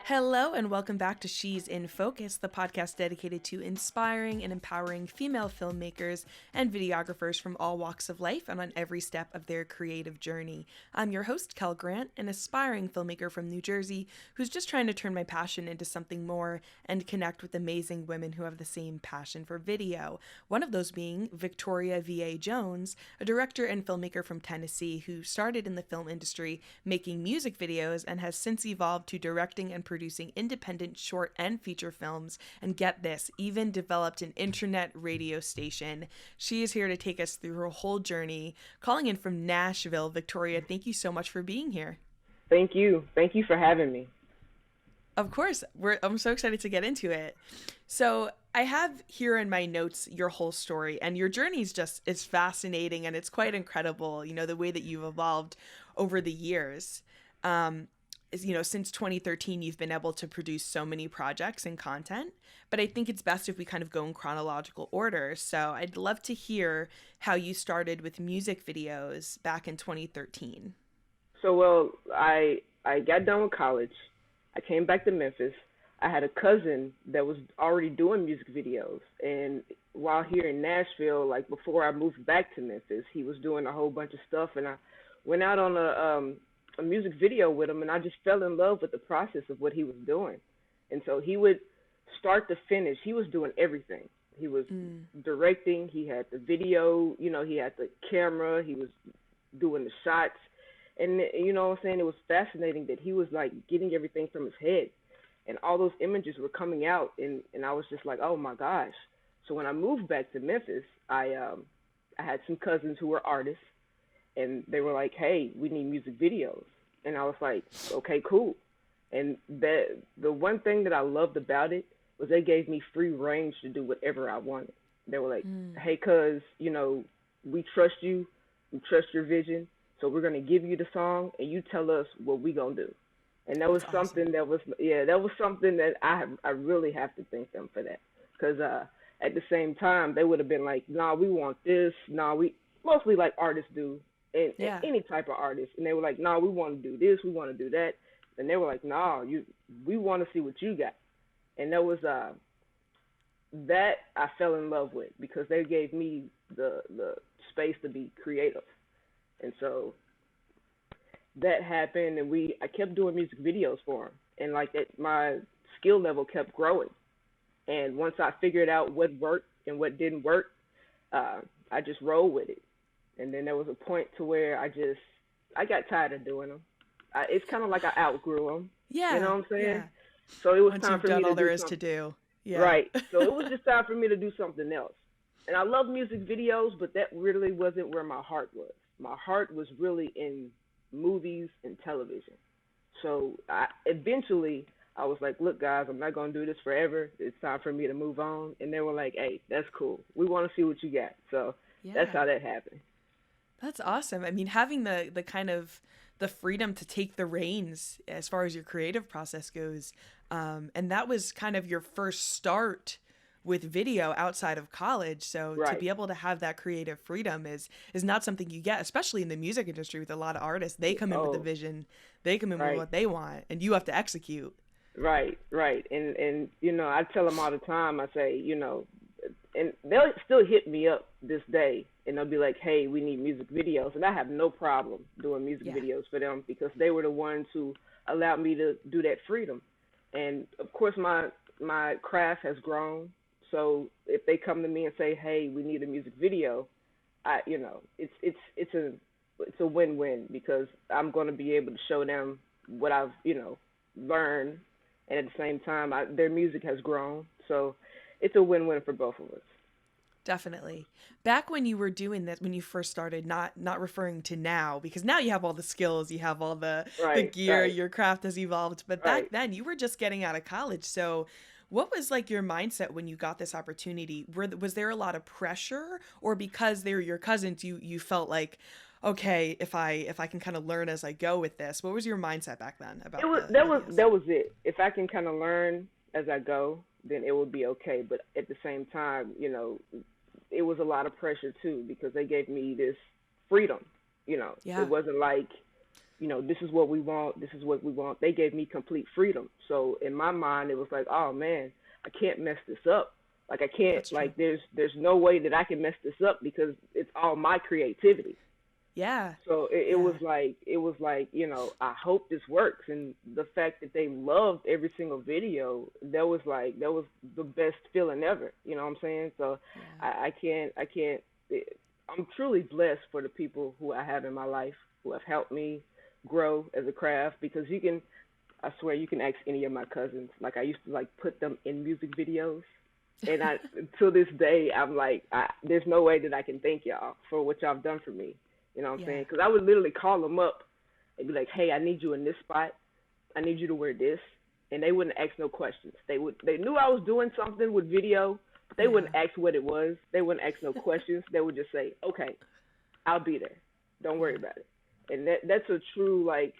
Hello and welcome back to She's in Focus, the podcast dedicated to inspiring and empowering female filmmakers and videographers from all walks of life and on every step of their creative journey. I'm your host, Kel Grant, an aspiring filmmaker from New Jersey who's just trying to turn my passion into something more and connect with amazing women who have the same passion for video. One of those being Victoria V.A. Jones, a director and filmmaker from Tennessee who started in the film industry making music videos and has since evolved to directing and producing independent short and feature films, and get this, even developed an internet radio station. She is here to take us through her whole journey. Calling in from Nashville, Victoria, thank you so much for being here. Thank you. Thank you for having me. Of course. I'm so excited to get into it. So I have here in my notes your whole story, and your journey is fascinating, and it's quite incredible, the way that you've evolved over the years. Since 2013, you've been able to produce so many projects and content, but I think it's best if we kind of go in chronological order. So I'd love to hear how you started with music videos back in 2013. So, I got done with college. I came back to Memphis. I had a cousin that was already doing music videos. And while here in Nashville, like before I moved back to Memphis, he was doing a whole bunch of stuff. And I went out on a music video with him, and I just fell in love with the process of what he was doing. And so he would start to finish. He was doing everything. He was directing. He had the video, he had the camera. He was doing the shots. And, you know what I'm saying? It was fascinating that he was like getting everything from his head, and all those images were coming out. And I was just like, oh my gosh. So when I moved back to Memphis, I had some cousins who were artists, and they were like, hey, we need music videos. And I was like, okay, cool. And the one thing that I loved about it was they gave me free range to do whatever I wanted. They were like, hey, cuz, we trust you. We trust your vision. So we're going to give you the song, and you tell us what we going to do. And that was something that was something that I really have to thank them for that. Because at the same time, they would have been like, nah, we want this. Nah, we mostly like artists do. And any type of artist, and they were like, "No, we want to do this, we want to do that," and they were like, "No, we want to see what you got," and that was that I fell in love with, because they gave me the space to be creative, and so that happened, and I kept doing music videos for them, and like that, my skill level kept growing, and once I figured out what worked and what didn't work, I just rolled with it. And then there was a point to where I got tired of doing them. It's kind of like I outgrew them. Yeah. You know what I'm saying? Yeah. So it was Once time you've for me done to all there do is something. to do. Yeah. Right. So it was just time for me to do something else. And I love music videos, but that really wasn't where my heart was. My heart was really in movies and television. So eventually I was like, look, guys, I'm not going to do this forever. It's time for me to move on. And they were like, hey, that's cool. We want to see what you got. So that's how that happened. That's awesome. I mean, having the kind of the freedom to take the reins as far as your creative process goes. And that was kind of your first start with video outside of college. So to be able to have that creative freedom is not something you get, especially in the music industry with a lot of artists. They come in with a vision, they come in with what they want, and you have to execute. Right. And I tell them all the time, I say, and they'll still hit me up this day, and they'll be like, hey, we need music videos. And I have no problem doing music videos for them, because they were the ones who allowed me to do that freedom. And of course, my craft has grown. So if they come to me and say, hey, we need a music video, it's a win-win, because I'm going to be able to show them what I've, learned. And at the same time, their music has grown. So it's a win-win for both of us. Definitely. Back when you were doing this, when you first started, not referring to now, because now you have all the skills, you have all the gear, your craft has evolved. But back then you were just getting out of college. So what was like your mindset when you got this opportunity? Was there a lot of pressure, or because they were your cousins, you felt like, okay, if I can kind of learn as I go with this? What was your mindset back then about that was it. If I can kind of learn as I go, then it would be okay. But at the same time, it was a lot of pressure too, because they gave me this freedom. It wasn't like, this is what we want, this is what we want. They gave me complete freedom. So in my mind, it was like, oh man, I can't mess this up. Like I can't, like there's no way that I can mess this up because it's all my creativity. Yeah. So it was like, I hope this works. And the fact that they loved every single video, that was the best feeling ever. You know what I'm saying? So I can't, I'm truly blessed for the people who I have in my life who have helped me grow as a craft, because I swear you can ask any of my cousins. Like I used to like put them in music videos. And to this day, I'm like, there's no way that I can thank y'all for what y'all have done for me. You know what I'm saying? Because I would literally call them up and be like, hey, I need you in this spot. I need you to wear this. And they wouldn't ask no questions. They knew I was doing something with video, but they wouldn't ask what it was. They wouldn't ask no questions. They would just say, okay, I'll be there. Don't worry about it. And that's a true, like,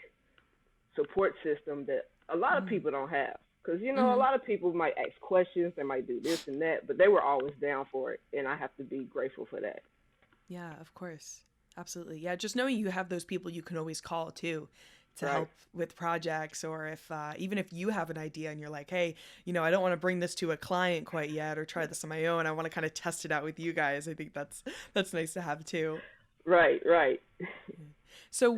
support system that a lot of people don't have. Because, a lot of people might ask questions. They might do this and that. But they were always down for it. And I have to be grateful for that. Yeah, of course. Absolutely. Yeah, just knowing you have those people you can always call, too, to help with projects, or if even if you have an idea and you're like, hey, I don't want to bring this to a client quite yet or try this on my own. I want to kind of test it out with you guys. I think that's nice to have, too. Right. So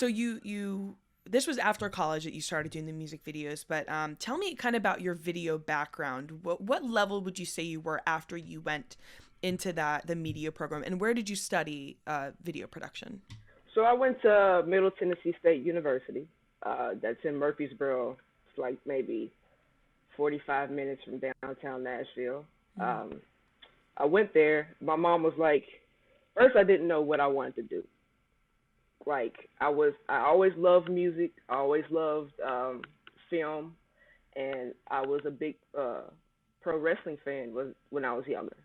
you this was after college that you started doing the music videos, but tell me kind of about your video background. What level would you say you were after you went into the media program, and where did you study video production? So I went to Middle Tennessee State University. That's in Murfreesboro. It's like maybe 45 minutes from downtown Nashville. I went there. My mom was like, first I didn't know what I wanted to do. Like I always loved music. I always loved film, and I was a big pro wrestling fan when I was younger.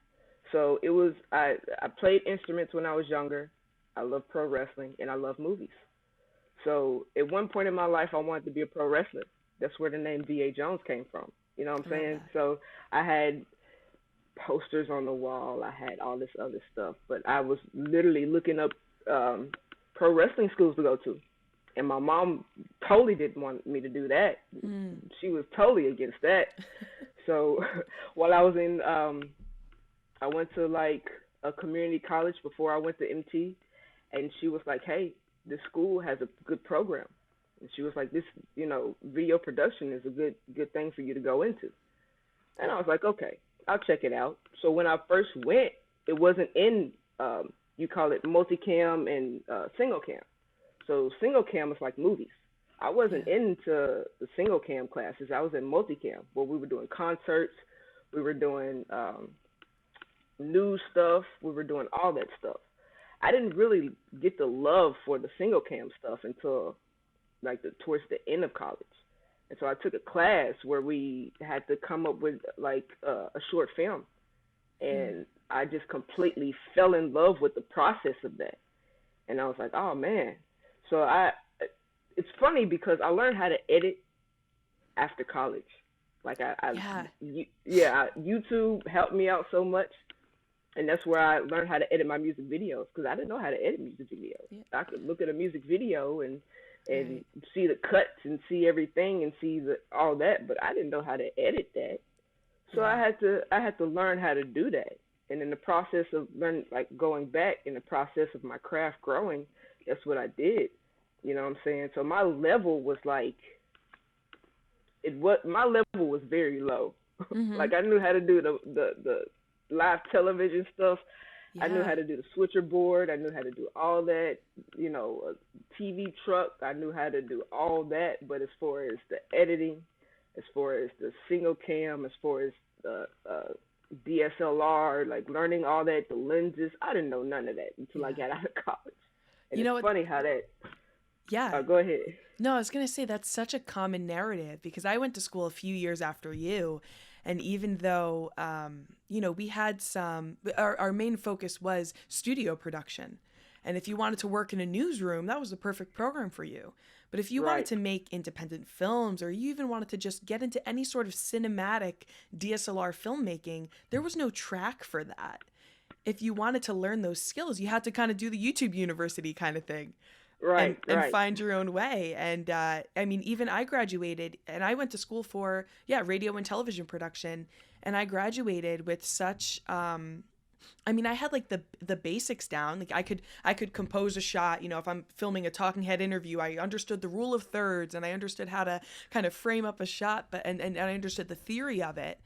So it was I played instruments when I was younger. I love pro wrestling and I love movies. So at one point in my life, I wanted to be a pro wrestler. That's where the name V.A. Jones came from. You know what I'm saying? So I had posters on the wall. I had all this other stuff. But I was literally looking up pro wrestling schools to go to. And my mom totally didn't want me to do that. She was totally against that. So while I was in, I went to like a community college before I went to MT. And she was like, hey, this school has a good program. And she was like, this, video production is a good thing for you to go into. And I was like, okay, I'll check it out. So when I first went, it wasn't in, you call it multicam and single cam. So single cam is like movies. I wasn't into the single cam classes. I was in multicam, where we were doing concerts. We were doing news stuff. We were doing all that stuff. I didn't really get the love for the single cam stuff until like towards the end of college. And so I took a class where we had to come up with like a short film. And I just completely fell in love with the process of that. And I was like, oh man. So it's funny because I learned how to edit after college. Like YouTube helped me out so much. And that's where I learned how to edit my music videos, because I didn't know how to edit music videos. Yeah. I could look at a music video and see the cuts and see everything and see all that, but I didn't know how to edit that. So I had to learn how to do that. And in the process of learning, like going back in the process of my craft growing, that's what I did. You know what I'm saying? So my level was like, my level was very low. Like I knew how to do the live television stuff. I knew how to do the switcher board. I knew how to do all that, a TV truck. I knew how to do all that. But as far as the editing, as far as the single cam, as far as the DSLR, like learning all that, the lenses, I didn't know none of that until I got out of college. And it's funny how that... Yeah. Go ahead. No, I was going to say that's such a common narrative, because I went to school a few years after you. And even though, we had our main focus was studio production. And if you wanted to work in a newsroom, that was the perfect program for you. But if you wanted to make independent films, or you even wanted to just get into any sort of cinematic DSLR filmmaking, there was no track for that. if you wanted to learn those skills, you had to kind of do the YouTube University kind of thing. Right, And right. find your own way. And I mean, even I graduated and I went to school for, radio and television production. And I graduated with such, I mean, I had like the basics down. Like I could compose a shot, if I'm filming a talking head interview, I understood the rule of thirds and I understood how to kind of frame up a shot, but and I understood the theory of it.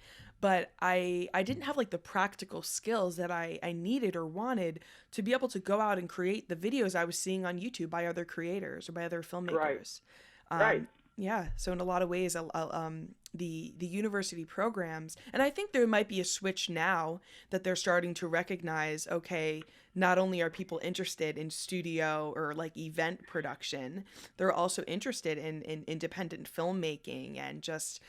But I didn't have like the practical skills that I needed or wanted to be able to go out and create the videos I was seeing on YouTube by other creators or by other filmmakers. Right. Yeah. So in a lot of ways, the university programs, and I think there might be a switch now that they're starting to recognize, okay, not only are people interested in studio or like event production, they're also interested in independent filmmaking and just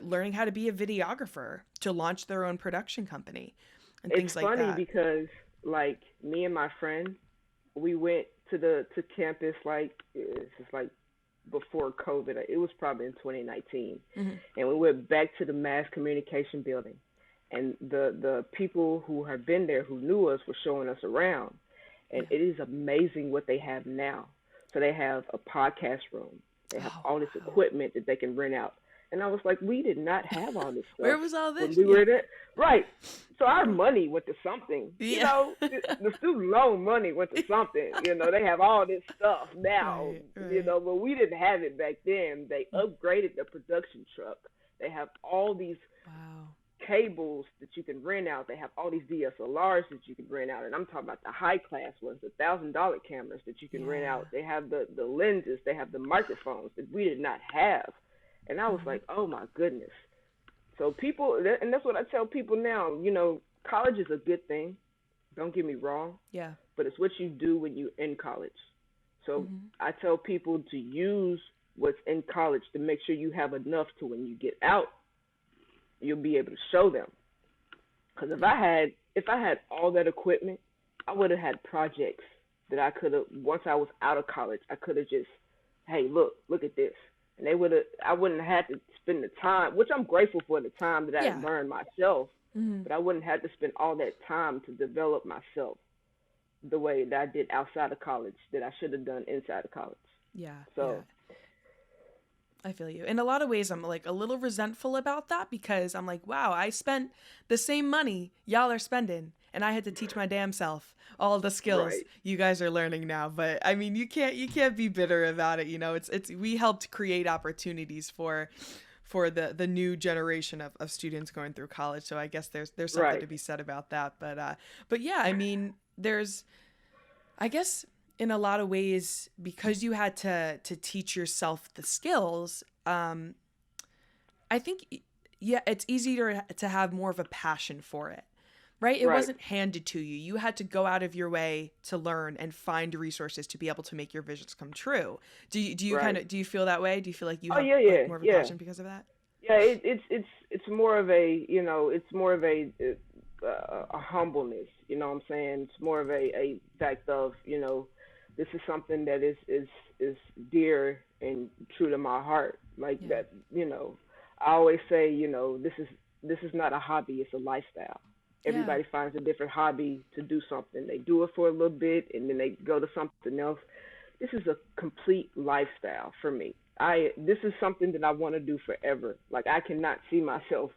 learning how to be a videographer to launch their own production company and things like that. It's funny because like me and my friend, we went to campus like it's just like before COVID. It was probably in 2019, and we went back to the mass communication building, and the people who have been there who knew us were showing us around, and it is amazing what they have now. So they have a podcast room. They have all this equipment that they can rent out. And I was like, we did not have all this stuff. Where was all this? When we were there. Right. So our money went to something. Yeah. The student loan money went to something. They have all this stuff now, right. But we didn't have it back then. They upgraded the production truck. They have all these cables that you can rent out. They have all these DSLRs that you can rent out. And I'm talking about the high class ones, the $1,000 cameras that you can rent out. They have the lenses. They have the microphones that we did not have. And I was like, oh, my goodness. So people, and that's what I tell people now, college is a good thing. Don't get me wrong. Yeah. But it's what you do when you're in college. So I tell people to use what's in college to make sure you have enough to when you get out, you'll be able to show them. Because if I had all that equipment, I would have had projects that I could have, once I was out of college, I could have just, hey, look at this. And I wouldn't have had to spend the time, which I'm grateful for the time that I learned myself, but I wouldn't have to spend all that time to develop myself the way that I did outside of college that I should have done inside of college. Yeah. So I feel you. In a lot of ways, I'm like a little resentful about that because I'm like, wow, I spent the same money y'all are spending. And I had to teach my damn self all the skills you guys are learning now. But I mean, you can't be bitter about it. It's we helped create opportunities for the new generation of students going through college. So I guess there's something to be said about that. But yeah, I mean, I guess in a lot of ways, because you had to teach yourself the skills, I think, it's easier to have more of a passion for it. Right? It wasn't handed to you. You had to go out of your way to learn and find resources to be able to make your visions come true. Do you feel that way? Do you feel like you have more of a passion because of that? Yeah, it's more of a, it's more of a humbleness, you know what I'm saying? It's more of a fact of, this is something that is dear and true to my heart. Like that, I always say, this is not a hobby, it's a lifestyle. Everybody finds a different hobby to do something. They do it for a little bit and then they go to something else. This is a complete lifestyle for me. This is something that I want to do forever. Like I cannot see myself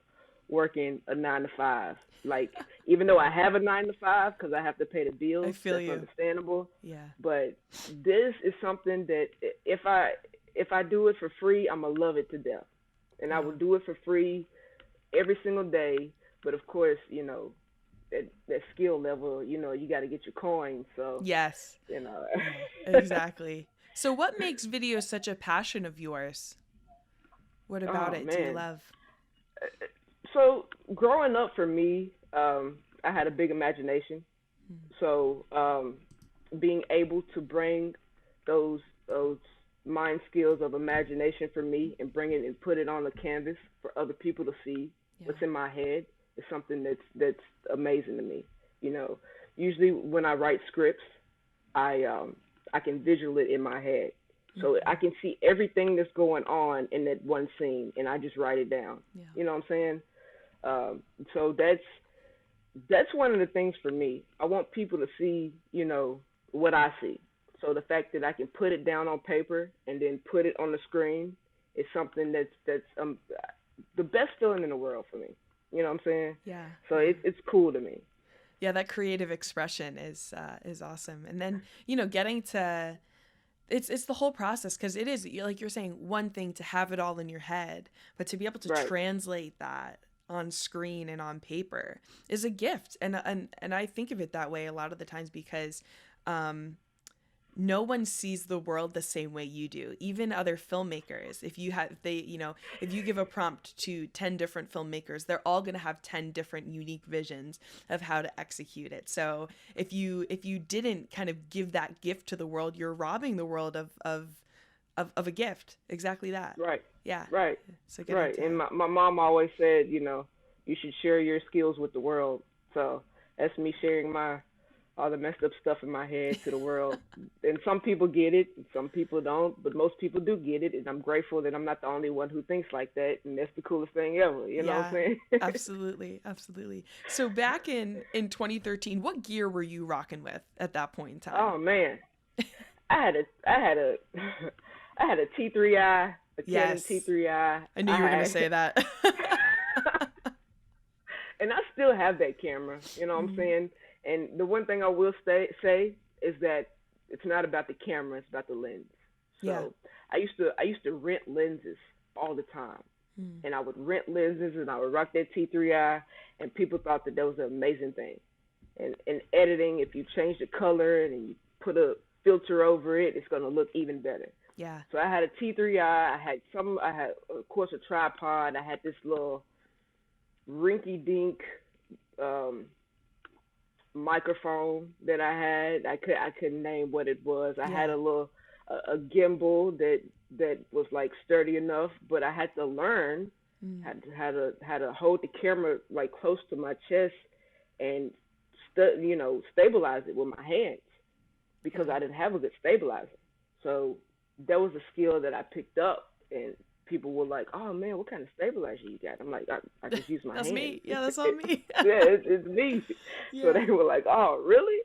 working a 9 to 5. Like even though I have a 9 to 5 because I have to pay the bills, that's understandable. Yeah. But this is something that if I do it for free, I'm gonna love it to death, and I will do it for free every single day. But of course, that skill level, you got to get your coins. So yes, exactly. So what makes video such a passion of yours? What about it do you love? So growing up for me, I had a big imagination. So being able to bring those mind skills of imagination for me and bring it and put it on the canvas for other people to see what's in my head is something that's amazing to me. Usually when I write scripts, I can visual it in my head. So I can see everything that's going on in that one scene and I just write it down. Yeah. You know what I'm saying? So that's one of the things for me. I want people to see, what I see. So the fact that I can put it down on paper and then put it on the screen is something that's the best feeling in the world for me. You know what I'm saying? Yeah. So it's cool to me. Yeah, that creative expression is awesome. And then, getting to it's the whole process, because it is, like you're saying, one thing to have it all in your head, but to be able to translate that on screen and on paper is a gift. And I think of it that way a lot of the times, because no one sees the world the same way you do. Even other filmmakers, if you give a prompt to 10 different filmmakers, they're all going to have 10 different unique visions of how to execute it. So if you didn't kind of give that gift to the world, you're robbing the world of a gift. Exactly that. Right. Yeah. Right. So right. And my mom always said, you should share your skills with the world. So that's me sharing all the messed up stuff in my head to the world. And some people get it, and some people don't, but most people do get it. And I'm grateful that I'm not the only one who thinks like that. And that's the coolest thing ever. You know what I'm saying? Absolutely. Absolutely. So back in 2013, what gear were you rocking with at that point in time? Oh man. I had a T3i, a Canon T3i. I knew you were going to say that. And I still have that camera, you know what I'm saying? And the one thing I will say is that it's not about the camera, it's about the lens. So I used to rent lenses all the time. And I would rent lenses and I would rock that T3i, and people thought that was an amazing thing. And in editing, if you change the color and you put a filter over it, it's going to look even better. Yeah. So I had a T3i, I had of course a tripod, I had this little rinky-dink microphone that I had. I couldn't name what it was. I had a gimbal that was like sturdy enough, but I had to learn how to hold the camera like close to my chest and stabilize it with my hands, because I didn't have a good stabilizer. So that was a skill that I picked up, and people were like, "Oh man, what kind of stabilizer you got?" I'm like, "I just use my That's hands." me. Yeah, that's on me. Yeah, it's me. Yeah. So they were like, "Oh, really?"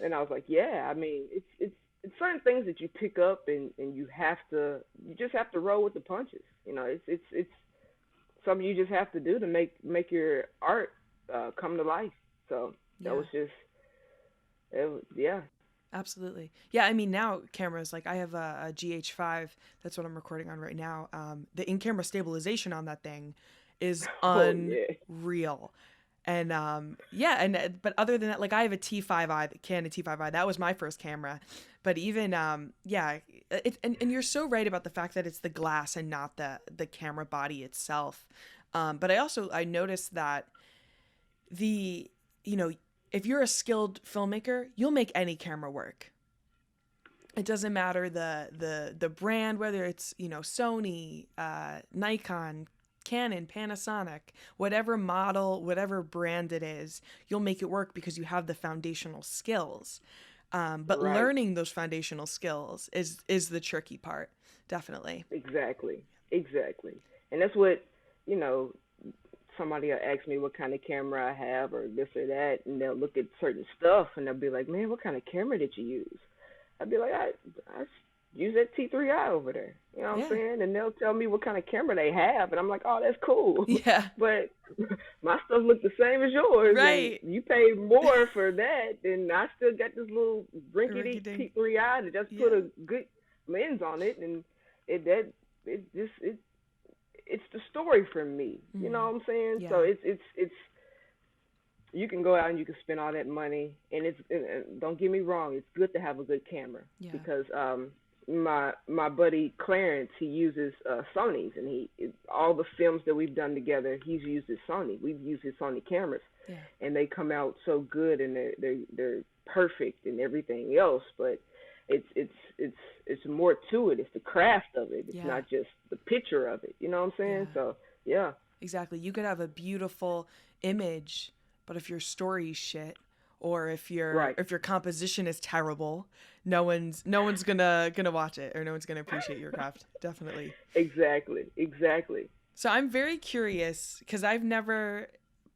And I was like, "Yeah. I mean, it's certain things that you pick up, and you just have to roll with the punches. It's something you just have to do to make your art come to life." So that was just, yeah. Absolutely. Yeah, I mean, now cameras, like I have a GH5, that's what I'm recording on right now. The in-camera stabilization on that thing is unreal. And but other than that, like I have a T5i, the Canon T5i, that was my first camera. But even, and you're so right about the fact that it's the glass and not the camera body itself. But I noticed that if you're a skilled filmmaker, you'll make any camera work. It doesn't matter the brand, whether it's, Sony, Nikon, Canon, Panasonic, whatever model, whatever brand it is, you'll make it work because you have the foundational skills. But learning those foundational skills is the tricky part, definitely. Exactly. And that's what, somebody will ask me what kind of camera I have or this or that, and they'll look at certain stuff and they'll be like, "Man, what kind of camera did you use?" I'd be like, I use that T3i over there. You know what I'm saying? And they'll tell me what kind of camera they have, and I'm like, "Oh, that's cool." Yeah. But my stuff looked the same as yours. Right. And you paid more for that, and I still got this little rinky-dink T3i that just put a good lens on it, and it's the story for me. You know what I'm saying? Yeah. So it's you can go out and you can spend all that money, and don't get me wrong, it's good to have a good camera, because my buddy Clarence, he uses Sony's, and all the films that we've done together, he's used his Sony. We've used his Sony cameras, and they come out so good, and they're perfect and everything else, but it's more to it. It's the craft of it. It's not just the picture of it. You know what I'm saying? So yeah. Exactly. You could have a beautiful image, but if your story's shit, or if your composition is terrible, no one's gonna watch it, or no one's gonna appreciate your craft. Definitely. Exactly. So I'm very curious, because I've never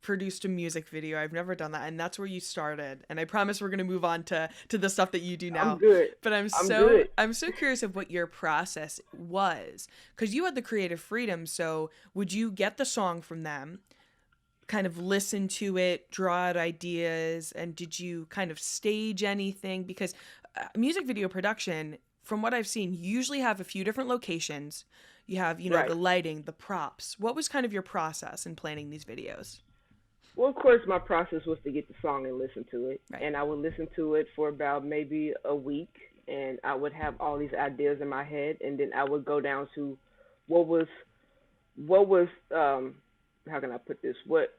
produced a music video. I've never done that, and that's where you started. And I promise we're going to move on to the stuff that you do now. I'm good. But I'm good. so curious of what your process was, because you had the creative freedom. So would you get the song from them, kind of listen to it, draw out ideas, and did you kind of stage anything? Because music video production, from what I've seen, you usually have a few different locations. You have, Right. the lighting, the props. What was kind of your process in planning these videos? Well, of course, my process was to get the song and listen to it. Right. And I would listen to it for about maybe a week, and I would have all these ideas in my head, and then I would go down to what was how can I put this? What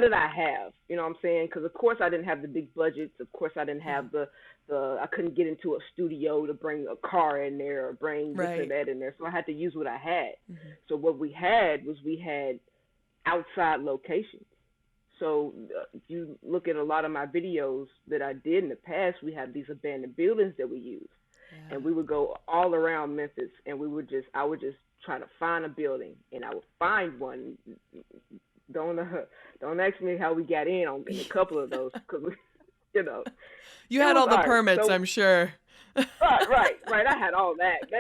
did I have? You know what I'm saying? Because of course I didn't have the big budgets. Of course I didn't have I couldn't get into a studio to bring a car in there or bring this or that in there. So I had to use what I had. Mm-hmm. So what we had outside locations. So if you look at a lot of my videos that I did in the past, we had these abandoned buildings that we used. Yeah. And we would go all around Memphis, and I would just try to find a building, and I would find one. Don't ask me how we got in on a couple of those, because you had all the permits, so, I'm sure. right. I had all that.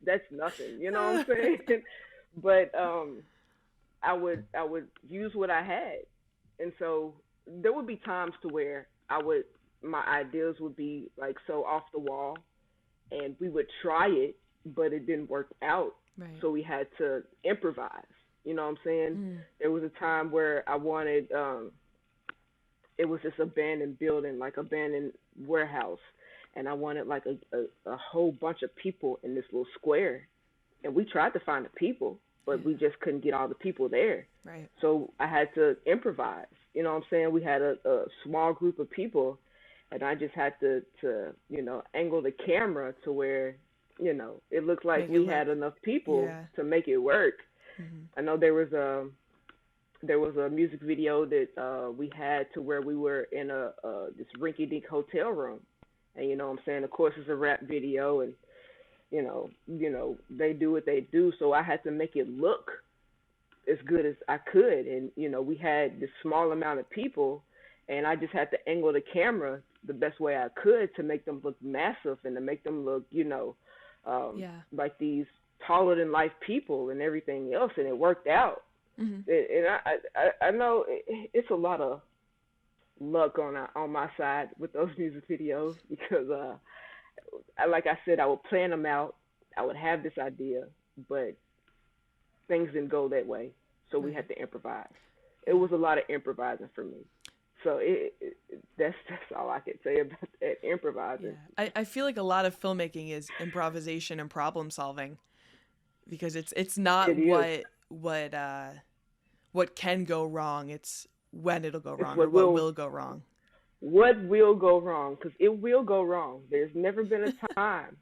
That's nothing. You know what I'm saying? But I would use what I had, and so there would be times to where my ideas would be like so off the wall, and we would try it, but it didn't work out. Right. So we had to improvise. You know what I'm saying? Mm. There was a time where I wanted, it was this abandoned building, like abandoned warehouse, and I wanted like a whole bunch of people in this little square, and we tried to find the people, but we just couldn't get all the people there. Right. So I had to improvise. You know what I'm saying? We had a small group of people, and I just had to angle the camera to where, it looked like we had enough people to make it work. Mm-hmm. I know there was a music video that we had to where we were in this rinky-dink hotel room, and you know what I'm saying, of course it's a rap video, and they do what they do, so I had to make it look as good as I could, and we had this small amount of people, and I just had to angle the camera the best way I could to make them look massive and to make them look like these taller than life people and everything else, and it worked out. Mm-hmm. And I know it's a lot of luck on my side with those music videos, because like I said, I would plan them out, I would have this idea, but things didn't go that way, so we had to improvise. It was a lot of improvising for me. So that's all I can say about that, improvising. Yeah. I feel like a lot of filmmaking is improvisation and problem solving, because it's not what can go wrong. It's when it'll go wrong, or what will go wrong. What will go wrong? Because it will go wrong. There's never been a time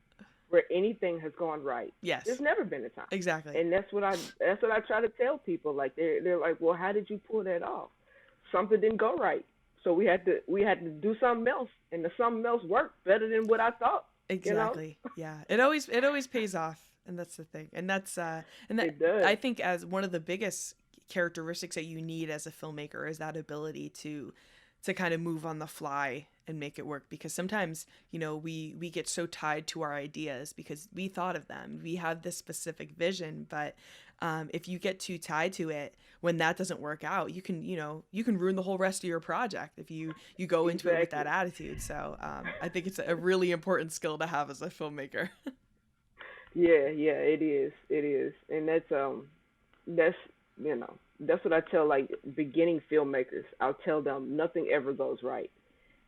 where anything has gone right. Yes. There's never been a time. Exactly. And that's what I try to tell people. Like they're like, well, how did you pull that off? Something didn't go right, so we had to do something else, and the something else worked better than what I thought. Exactly. Yeah. It always pays off, and that's the thing. And that's it does. I think as one of the biggest characteristics that you need as a filmmaker is that ability to kind of move on the fly and make it work, because sometimes we get so tied to our ideas because we thought of them, we have this specific vision, but if you get too tied to it, when that doesn't work out, you can ruin the whole rest of your project if you go into it with that attitude. So I think it's a really important skill to have as a filmmaker. Yeah, it is, and that's what I tell like beginning filmmakers. I'll tell them nothing ever goes right,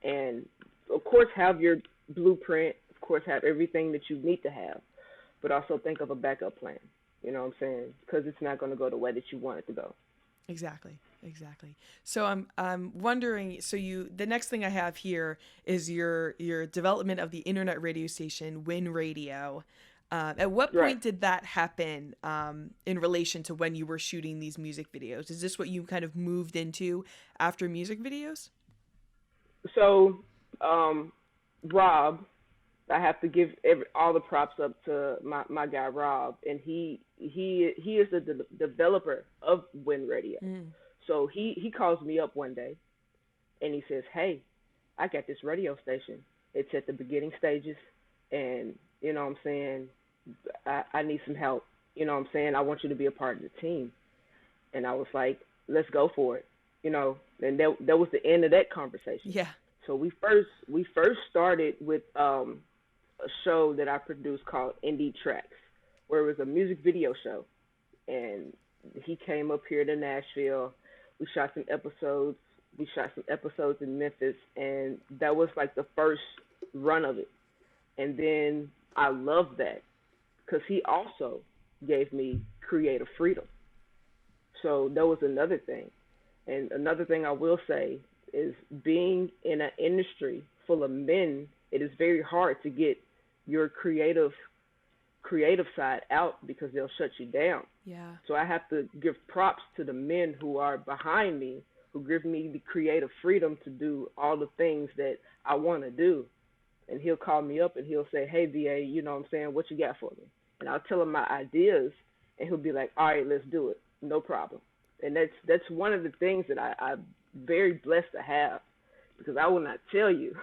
and of course have your blueprint, of course have everything that you need to have, but also think of a backup plan. You know what I'm saying? Because it's not going to go the way that you want it to go. Exactly. So I'm wondering. So the next thing I have here is your development of the internet radio station Win Radio. At what point did that happen in relation to when you were shooting these music videos? Is this what you kind of moved into after music videos? So, Rob, I have to give all the props up to my guy Rob, and he is the developer of Win Radio. Mm. So he calls me up one day and he says, "Hey, I got this radio station. It's at the beginning stages, and you know what I'm saying, I need some help. You know what I'm saying, I want you to be a part of the team." And I was like, "Let's go for it." And that was the end of that conversation. Yeah. So we first started with a show that I produced called Indie Tracks, where it was a music video show, and he came up here to Nashville. We shot some episodes. We shot some episodes in Memphis, and that was like the first run of it. And then I loved that because he also gave me creative freedom. So that was another thing. And another thing I will say is being in an industry full of men, it is very hard to get your creative side out because they'll shut you down. Yeah. So I have to give props to the men who are behind me, who give me the creative freedom to do all the things that I want to do. And he'll call me up and he'll say, "Hey, VA, you know what I'm saying, what you got for me?" And I'll tell him my ideas, and he'll be like, "All right, let's do it. No problem." And that's one of the things that I'm very blessed to have, because I will not tell you,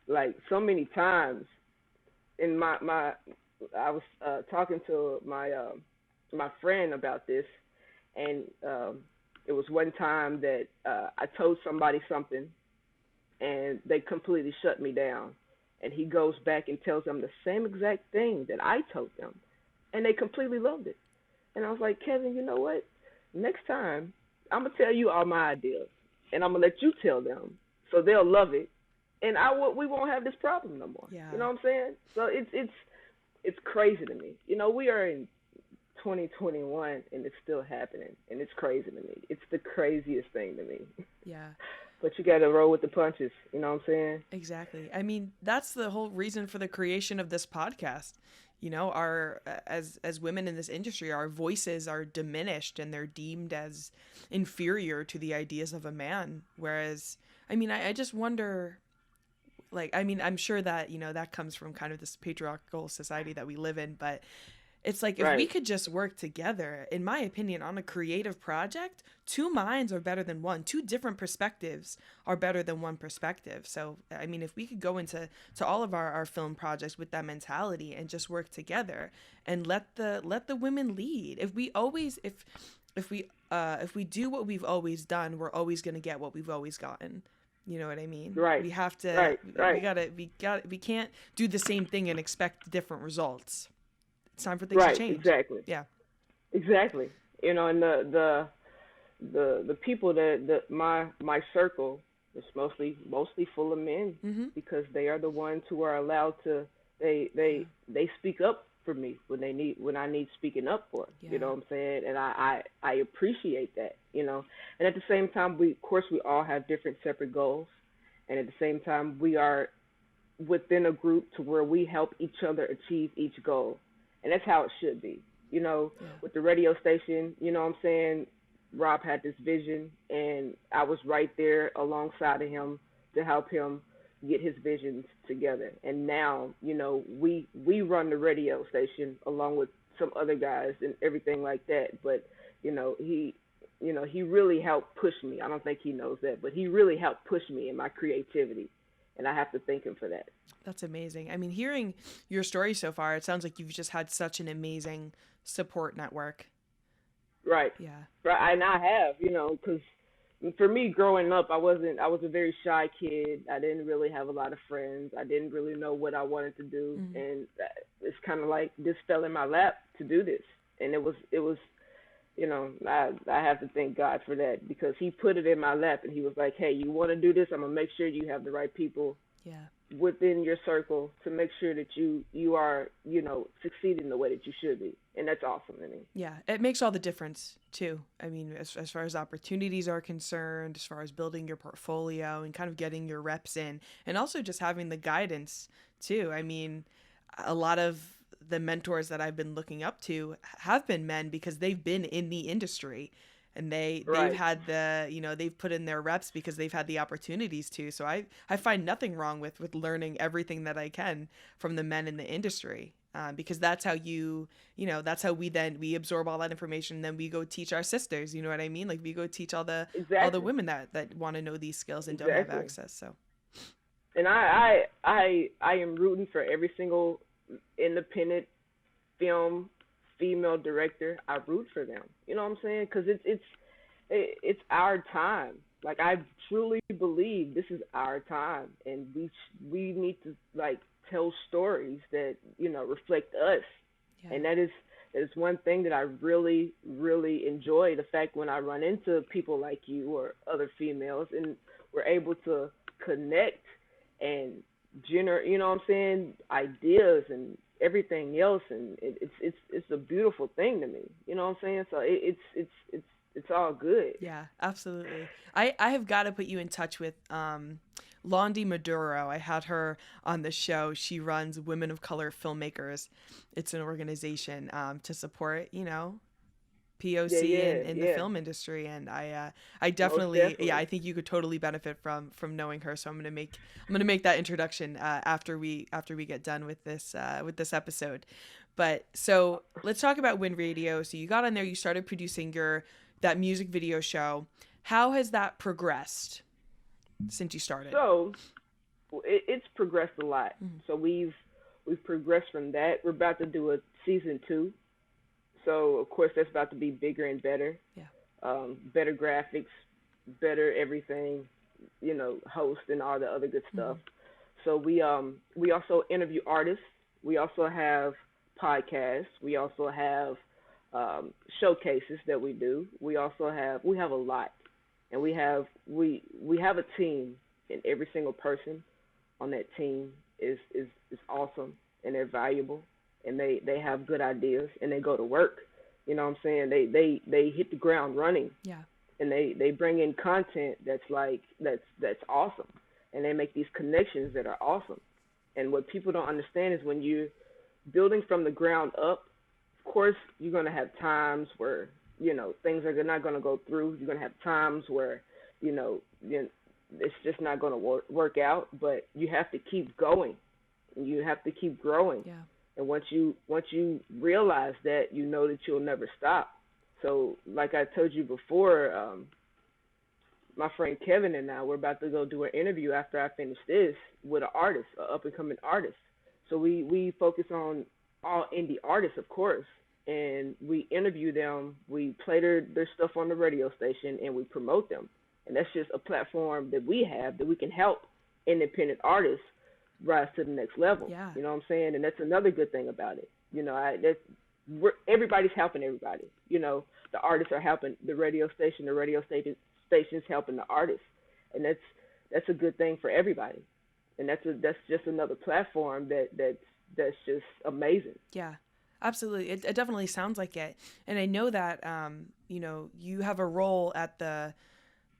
like so many times in I was talking to my friend about this, and it was one time that I told somebody something, and they completely shut me down. And he goes back and tells them the same exact thing that I told them, and they completely loved it. And I was like, "Kevin, you know what? Next time, I'm gonna tell you all my ideas, and I'm gonna let you tell them, so they'll love it, and we won't have this problem no more." Yeah. You know what I'm saying? So it's crazy to me. We are in 2021 and it's still happening, and it's crazy to me. It's the craziest thing to me. Yeah. But you got to roll with the punches. You know what I'm saying? Exactly. I mean, that's the whole reason for the creation of this podcast. As women in this industry, our voices are diminished and they're deemed as inferior to the ideas of a man. Whereas, I mean, I just wonder, I'm sure that, that comes from kind of this patriarchal society that we live in, but it's like, if we could just work together, in my opinion, on a creative project, two minds are better than one. Two different perspectives are better than one perspective. So, I mean, if we could go into all of our film projects with that mentality and just work together and let the women lead. If we do what we've always done, we're always going to get what we've always gotten. You know what I mean? Right. We have to. Right. We can't do the same thing and expect different results. It's time for things to change. Exactly. Yeah. Exactly. And the people that my circle is mostly full of men, Mm-hmm. because they are the ones who are allowed to they speak up for me when I need speaking up for. Yeah. You know what I'm saying? And I appreciate that, And at the same time, we all have different separate goals, and at the same time we are within a group to where we help each other achieve each goal. And that's how it should be, with the radio station, you know what I'm saying? Rob had this vision, and I was right there alongside of him to help him get his visions together. And now, we run the radio station along with some other guys and everything like that. But, he really helped push me. I don't think he knows that, but he really helped push me in my creativity. And I have to thank him for that. That's amazing. I mean, hearing your story so far, it sounds like you've just had such an amazing support network. Right. Yeah. Right. And I have, because for me growing up, I was a very shy kid. I didn't really have a lot of friends. I didn't really know what I wanted to do. Mm-hmm. And it's kind of like this fell in my lap to do this. And it was, I have to thank God for that, because he put it in my lap and he was like, "Hey, you want to do this? I'm going to make sure you have the right people within your circle to make sure that you are, succeeding the way that you should be." And that's awesome to me. Yeah, it makes all the difference too. I mean, as far as opportunities are concerned, as far as building your portfolio and kind of getting your reps in, and also just having the guidance too. I mean, a lot of the mentors that I've been looking up to have been men, because they've been in the industry and they've had they've put in their reps because they've had the opportunities to. So I find nothing wrong with learning everything that I can from the men in the industry. because that's how that's how we absorb all that information. And then we go teach our sisters, you know what I mean? Like we go teach all the women that want to know these skills and don't have access. So. And I am rooting for every single independent film female director. I root for them. You know what I'm saying? Because it's our time. Like I truly believe this is our time, and we need to like tell stories that reflect us. Yeah. And that is one thing that I really enjoy. The fact when I run into people like you or other females, and we're able to connect and generate, ideas and everything else, and it's a beautiful thing to me. You know what I'm saying? So it's all good. Yeah, absolutely. I have got to put you in touch with Londi Maduro. I had her on the show. She runs Women of Color Filmmakers. It's an organization to support, POC in the film industry, and I definitely, I think you could totally benefit from knowing her. So I'm gonna make that introduction after we get done with this episode. But so let's talk about Win Radio. So you got on there, you started producing that music video show. How has that progressed since you started? So it's progressed a lot. Mm-hmm. So we've progressed from that. We're about to do a season 2. So of course that's about to be bigger and better. Yeah. Better graphics, better everything, host and all the other good stuff. Mm-hmm. So we also interview artists. We also have podcasts. We also have showcases that we do. We have a lot, and we have a team, and every single person on that team is awesome, and they're valuable, and they have good ideas, and they go to work. You know what I'm saying? They hit the ground running. Yeah. And they bring in content that's awesome, and they make these connections that are awesome. And what people don't understand is when you're building from the ground up, of course you're gonna have times where things are not gonna go through. You're gonna have times where it's just not gonna work out. But you have to keep going. You have to keep growing. Yeah. And once you realize that, that you'll never stop. So like I told you before, my friend Kevin and I, we're about to go do an interview after I finish this with an artist, an up-and-coming artist. So we focus on all indie artists, of course, and we interview them. We play their stuff on the radio station, and we promote them. And that's just a platform that we have that we can help independent artists rise to the next level. Yeah. You know what I'm saying? And that's another good thing about it. Everybody's helping everybody. The artists are helping the radio station's helping the artists, and that's a good thing for everybody. And that's just another platform that's just amazing. Yeah, absolutely. It definitely sounds like it. And I know that you have a role at the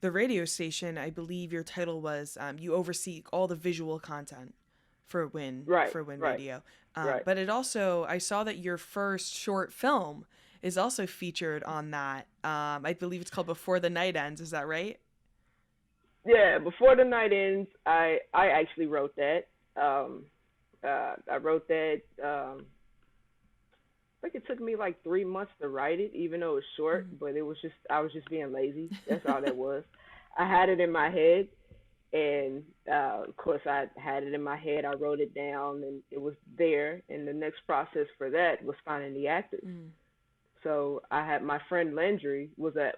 radio station. I believe your title was you oversee all the visual content for Win Radio. Right. But it also, I saw that your first short film is also featured on that. I believe it's called Before the Night Ends. Is that right? Yeah, Before the Night Ends. I actually wrote that. I wrote that. I think it took me like 3 months to write it, even though it was short. Mm-hmm. But I was just being lazy. That's all that was. I had it in my head. And, of course, I had it in my head. I wrote it down, and it was there. And the next process for that was finding the actors. Mm. So I had my friend Landry was an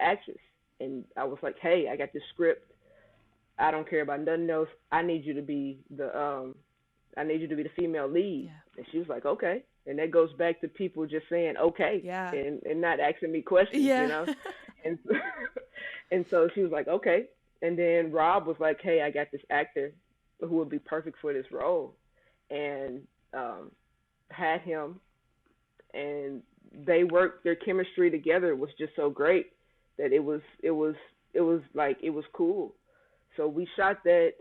actress, and I was like, hey, I got this script. I don't care about nothing else. I need you to be the female lead. Yeah. And she was like, okay. And that goes back to people just saying okay, yeah, and not asking me questions, yeah. And so she was like, okay. And then Rob was like, hey, I got this actor who would be perfect for this role, and had him, and they worked, their chemistry together was just so great that it was cool. So we shot that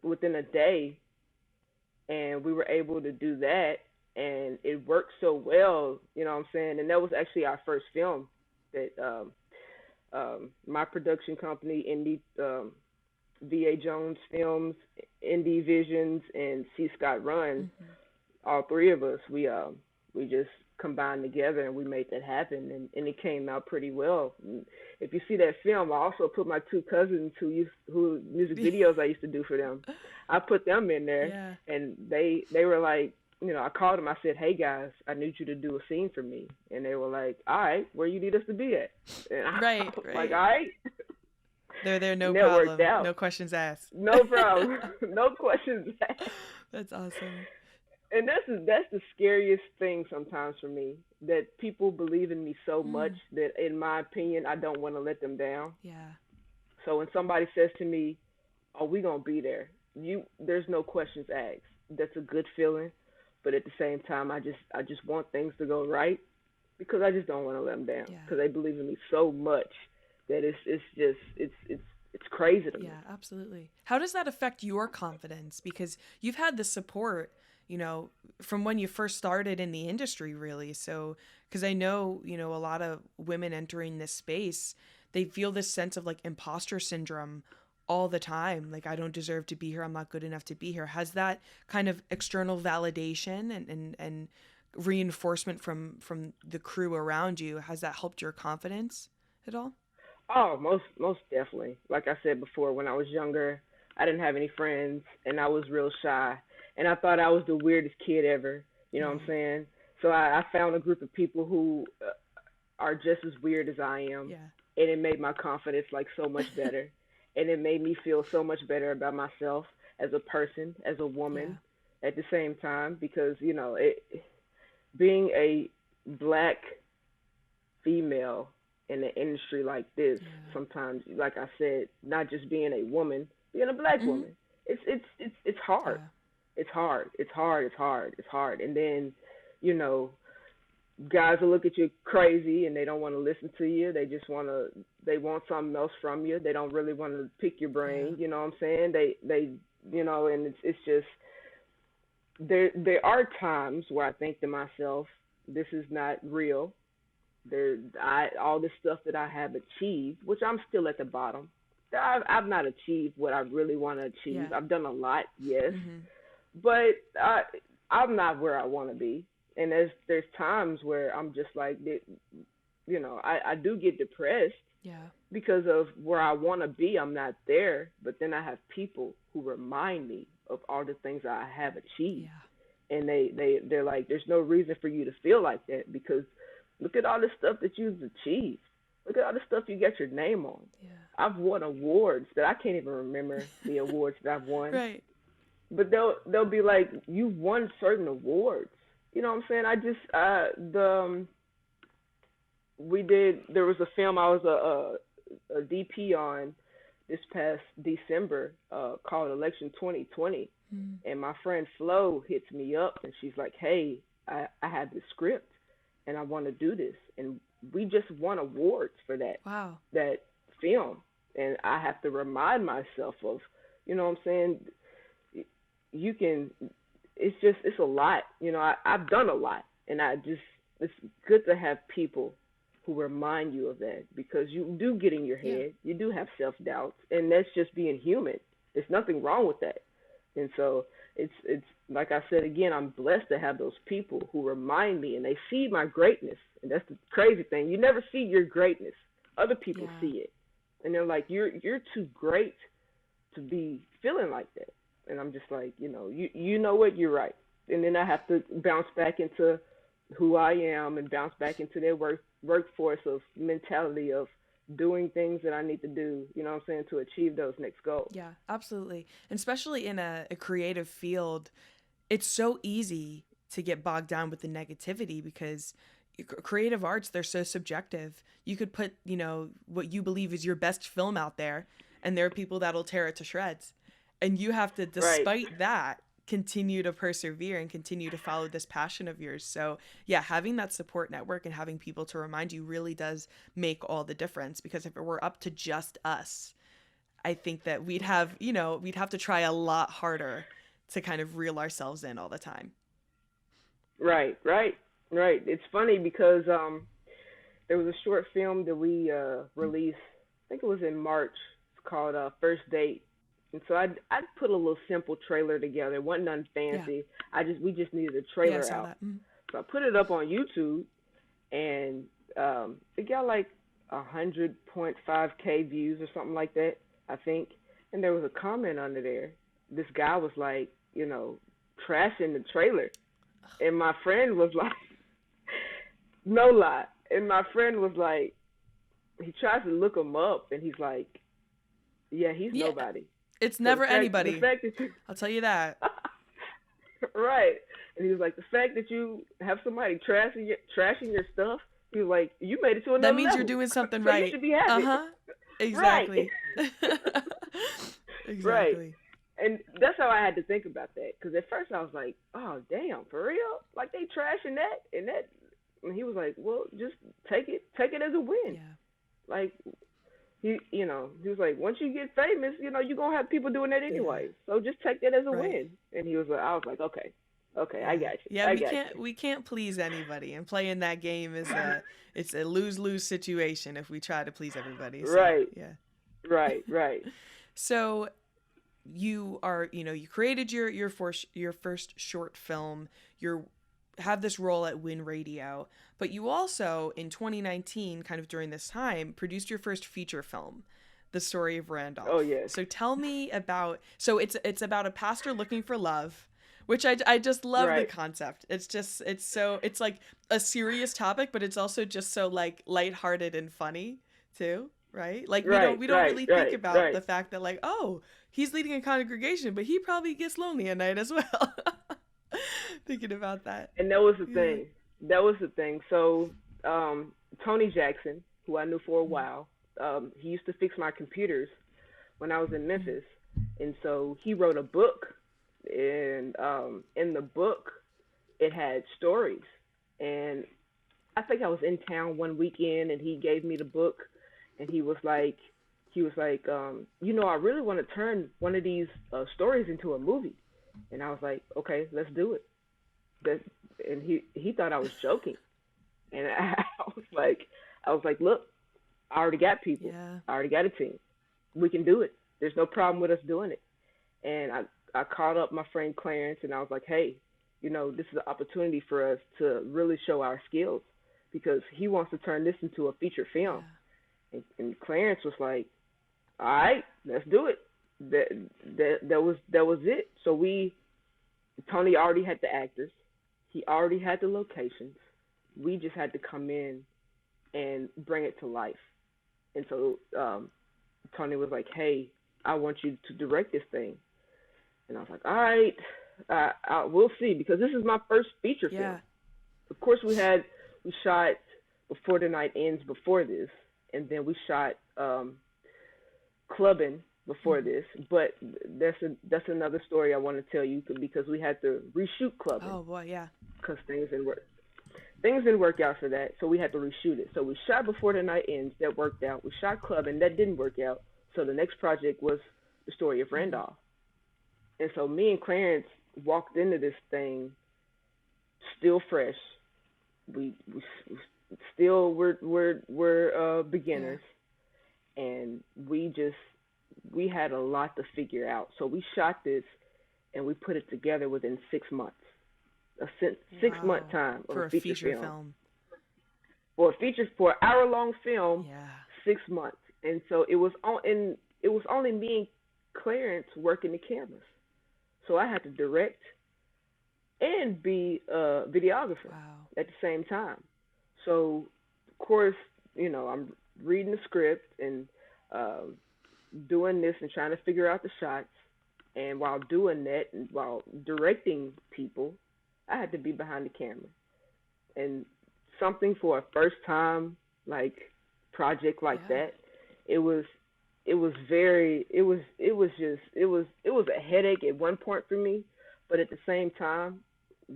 within a day, and we were able to do that, and it worked so well, you know what I'm saying? And that was actually our first film that my production company, VA Jones Films, Indie Visions, and C. Scott runs. Mm-hmm. all three of us, we just combined together and we made that happen, and it came out pretty well. And if you see that film, I also put my two cousins who music videos I used to do for them. I put them in there, Yeah. and they were like, I called them. I said, "Hey guys, I need you to do a scene for me," and they were like, "All right, where you need us to be at?" And I Right, was right. like, "All right." They're there, no And that problem. worked out. No questions asked. No problem. No questions asked. That's awesome. And that's the scariest thing sometimes for me, that people believe in me so much that, in my opinion, I don't want to let them down. Yeah. So when somebody says to me, "Oh, we gonna be there," there's no questions asked. That's a good feeling, but at the same time, I just want things to go right, because I just don't want to let them down, Yeah. because they believe in me so much that it's crazy to me. Yeah, absolutely. How does that affect your confidence? Because you've had the support, from when you first started in the industry, really. So, because I know, a lot of women entering this space, they feel this sense of like imposter syndrome all the time. Like, I don't deserve to be here. I'm not good enough to be here. Has that kind of external validation and reinforcement from the crew around you, has that helped your confidence at all? Oh, most definitely. Like I said before, when I was younger, I didn't have any friends, and I was real shy, and I thought I was the weirdest kid ever. You know what I'm Right. saying? So I found a group of people who are just as weird as I am, Yeah. and it made my confidence like so much better, and it made me feel so much better about myself as a person, as a Yeah. woman, at the same time, because being a black female in an industry like this, Yeah. sometimes, like I said, not just being a woman, being a black Hmm. woman, it's hard. Yeah. It's hard. It's hard. It's hard. It's hard. And then, you know, guys will look at you crazy and they don't want to listen to you. They want something else from you. They don't really want to pick your Yeah. brain. You know what I'm saying? And it's just, there are times where I think to myself, this is not real. All this stuff that I have achieved, which I'm still at the bottom. I've not achieved what I really want to achieve. Yeah. I've done a lot, yes, Hmm. but I'm not where I want to be. And there's times where I'm just like, I do get depressed Yeah. because of where I want to be. I'm not there, but then I have people who remind me of all the things I have achieved, Yeah. and they're like, there's no reason for you to feel like that, because look at all the stuff that you've achieved. Look at all the stuff you got your name on. Yeah. I've won awards that I can't even remember the awards that I've won. Right. But they'll be like, you've won certain awards. You know what I'm saying? I just we did there was a film I was a DP on this past December, called Election 2020, Mm. and my friend Flo hits me up and she's like, "Hey, I have this script and I want to do this," and we just won awards for Wow. that film, and I have to remind myself of, you know what I'm saying? You can, it's a lot. I've done a lot, and it's good to have people who remind you of that, because you do get in your Yeah. head, you do have self doubts, and that's just being human. There's nothing wrong with that. And so it's like I said again, I'm blessed to have those people who remind me, and they see my greatness. And that's the crazy thing. You never see your greatness. Other people Yeah. see it, and they're like, "You're too great to be feeling like that." And I'm just like, you know what? You're right. And then I have to bounce back into who I am and bounce back into their workforce of mentality of doing things that I need to do. You know what I'm saying, to achieve those next goals. Yeah, absolutely. And especially in a creative field, it's so easy to get bogged down with the negativity because creative arts, they're so subjective. You could put, what you believe is your best film out there, and there are people that'll tear it to shreds. And you have to, Right. despite that, continue to persevere and continue to follow this passion of yours. So, yeah, having that support network and having people to remind you really does make all the difference, because if it were up to just us, I think that we'd have to try a lot harder to kind of reel ourselves in all the time. Right. Right. Right. It's funny because there was a short film that we released. I think it was in March. It's called First Date, And so I put a little simple trailer together. It wasn't nothing Yeah. fancy. We just needed a Yeah, I trailer saw out. that. Mm. So I put it up on YouTube, and it got like 100.5K views or something like that, I think. And there was a comment under there. This guy was like, trashing the trailer, and my friend was like, no lie, and my friend was like, he tries to look him up, and he's like, yeah, he's Yeah. nobody. It's So never anybody. The fact that you, I'll tell you that. right, and he was like, the fact that you have somebody trashing your stuff, he was like, you made it to another That means level. you're doing something So right. you should be happy. Exactly. Right. Exactly. Right. And that's how I had to think about that. Because at first I was like, oh, damn, for real? Like, they trashing that? And he was like, well, just take it as a win. Yeah. Like, he was like, once you get famous, you're going to have people doing that anyway. Yeah. So just take that as a Right. win. And I was like, okay, I got you. Yeah, we can't please anybody, and playing that game is it's a lose-lose situation if we try to please everybody. So, right. Yeah. Right. So you are, you created your first short film. You have this role at Win Radio, but you also in 2019, kind of during this time, produced your first feature film, The Story of Randolph. Oh yes. So tell me about. So it's about a pastor looking for love, which I just love the concept. It's like a serious topic, but it's also just so like lighthearted and funny too, right? Like we don't really think about the fact that like, oh, he's leading a congregation, but he probably gets lonely at night as well. Thinking about that. And that was the thing. So Tony Jackson, who I knew for a while, he used to fix my computers when I was in Memphis, and so he wrote a book. And in the book, it had stories. And I think I was in town one weekend, and he gave me the book, and he was like, I really want to turn one of these stories into a movie. And I was like, okay, let's do it. And he thought I was joking, and I was like, look, I already got people. Yeah. I already got a team. We can do it. There's no problem with us doing it. And I called up my friend Clarence, and I was like, hey, this is an opportunity for us to really show our skills, because he wants to turn this into a feature film. Yeah. And Clarence was like, all right, let's do it. That was it. So Tony already had the actors. He already had the locations. We just had to come in and bring it to life. And so Tony was like, hey, I want you to direct this thing. And I was like, all right, we'll see, because this is my first feature film. Of course, we shot Before the Night Ends before this, and then we shot Clubbing before this. But that's another story I want to tell you, because we had to reshoot Clubbing. Oh boy, yeah. Because things didn't work out for that, so we had to reshoot it. So we shot Before the Night Ends, that worked out. We shot Clubbing, that didn't work out. So the next project was The Story of Randolph. And so me and Clarence walked into this thing still fresh. We're beginners, and we had a lot to figure out. So we shot this, and we put it together within 6 months, a 6-month time of for a feature film. For an hour-long film, 6 months. And so it was only me and Clarence working the cameras. So I had to direct and be a videographer at the same time. So, of course, I'm reading the script and doing this and trying to figure out the shots. And while doing that and while directing people, I had to be behind the camera. And something for a first time project like that, it was a headache at one point for me, but at the same time,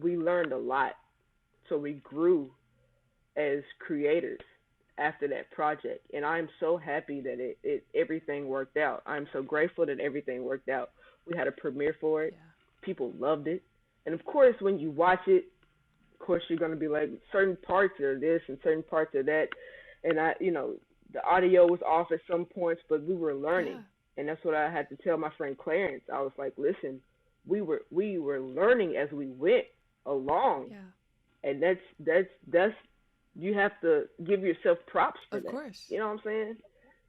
we learned a lot. So we grew as creators after that project, and I'm so happy that everything worked out. I'm so grateful that everything worked out. We had a premiere for it. People loved it. And of course, when you watch it, of course, you're going to be like, certain parts are this and certain parts are that. And the audio was off at some points, but we were learning. And that's what I had to tell my friend Clarence. I was like, listen, we were learning as we went along. Yeah. And that's you have to give yourself props for Of that. course. You know what I'm saying?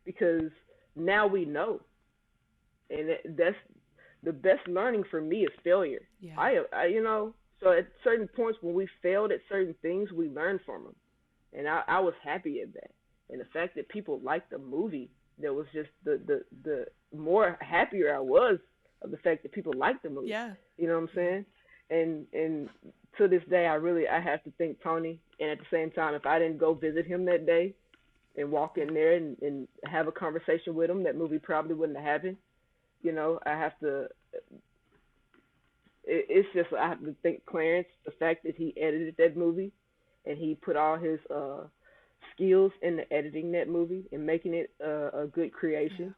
Because now we know. And that's the best learning for me is failure. Yeah. So at certain points when we failed at certain things, we learned from them. And I was happy at that. And the fact that people liked the movie, that was just the more happier I was of the fact that people liked the movie. Yeah. You know what I'm saying? And to this day, I have to thank Tony. And at the same time, if I didn't go visit him that day and walk in there and have a conversation with him, that movie probably wouldn't have happened. I have to. It's just I have to thank Clarence, the fact that he edited that movie, and he put all his skills into editing that movie and making it a good creation.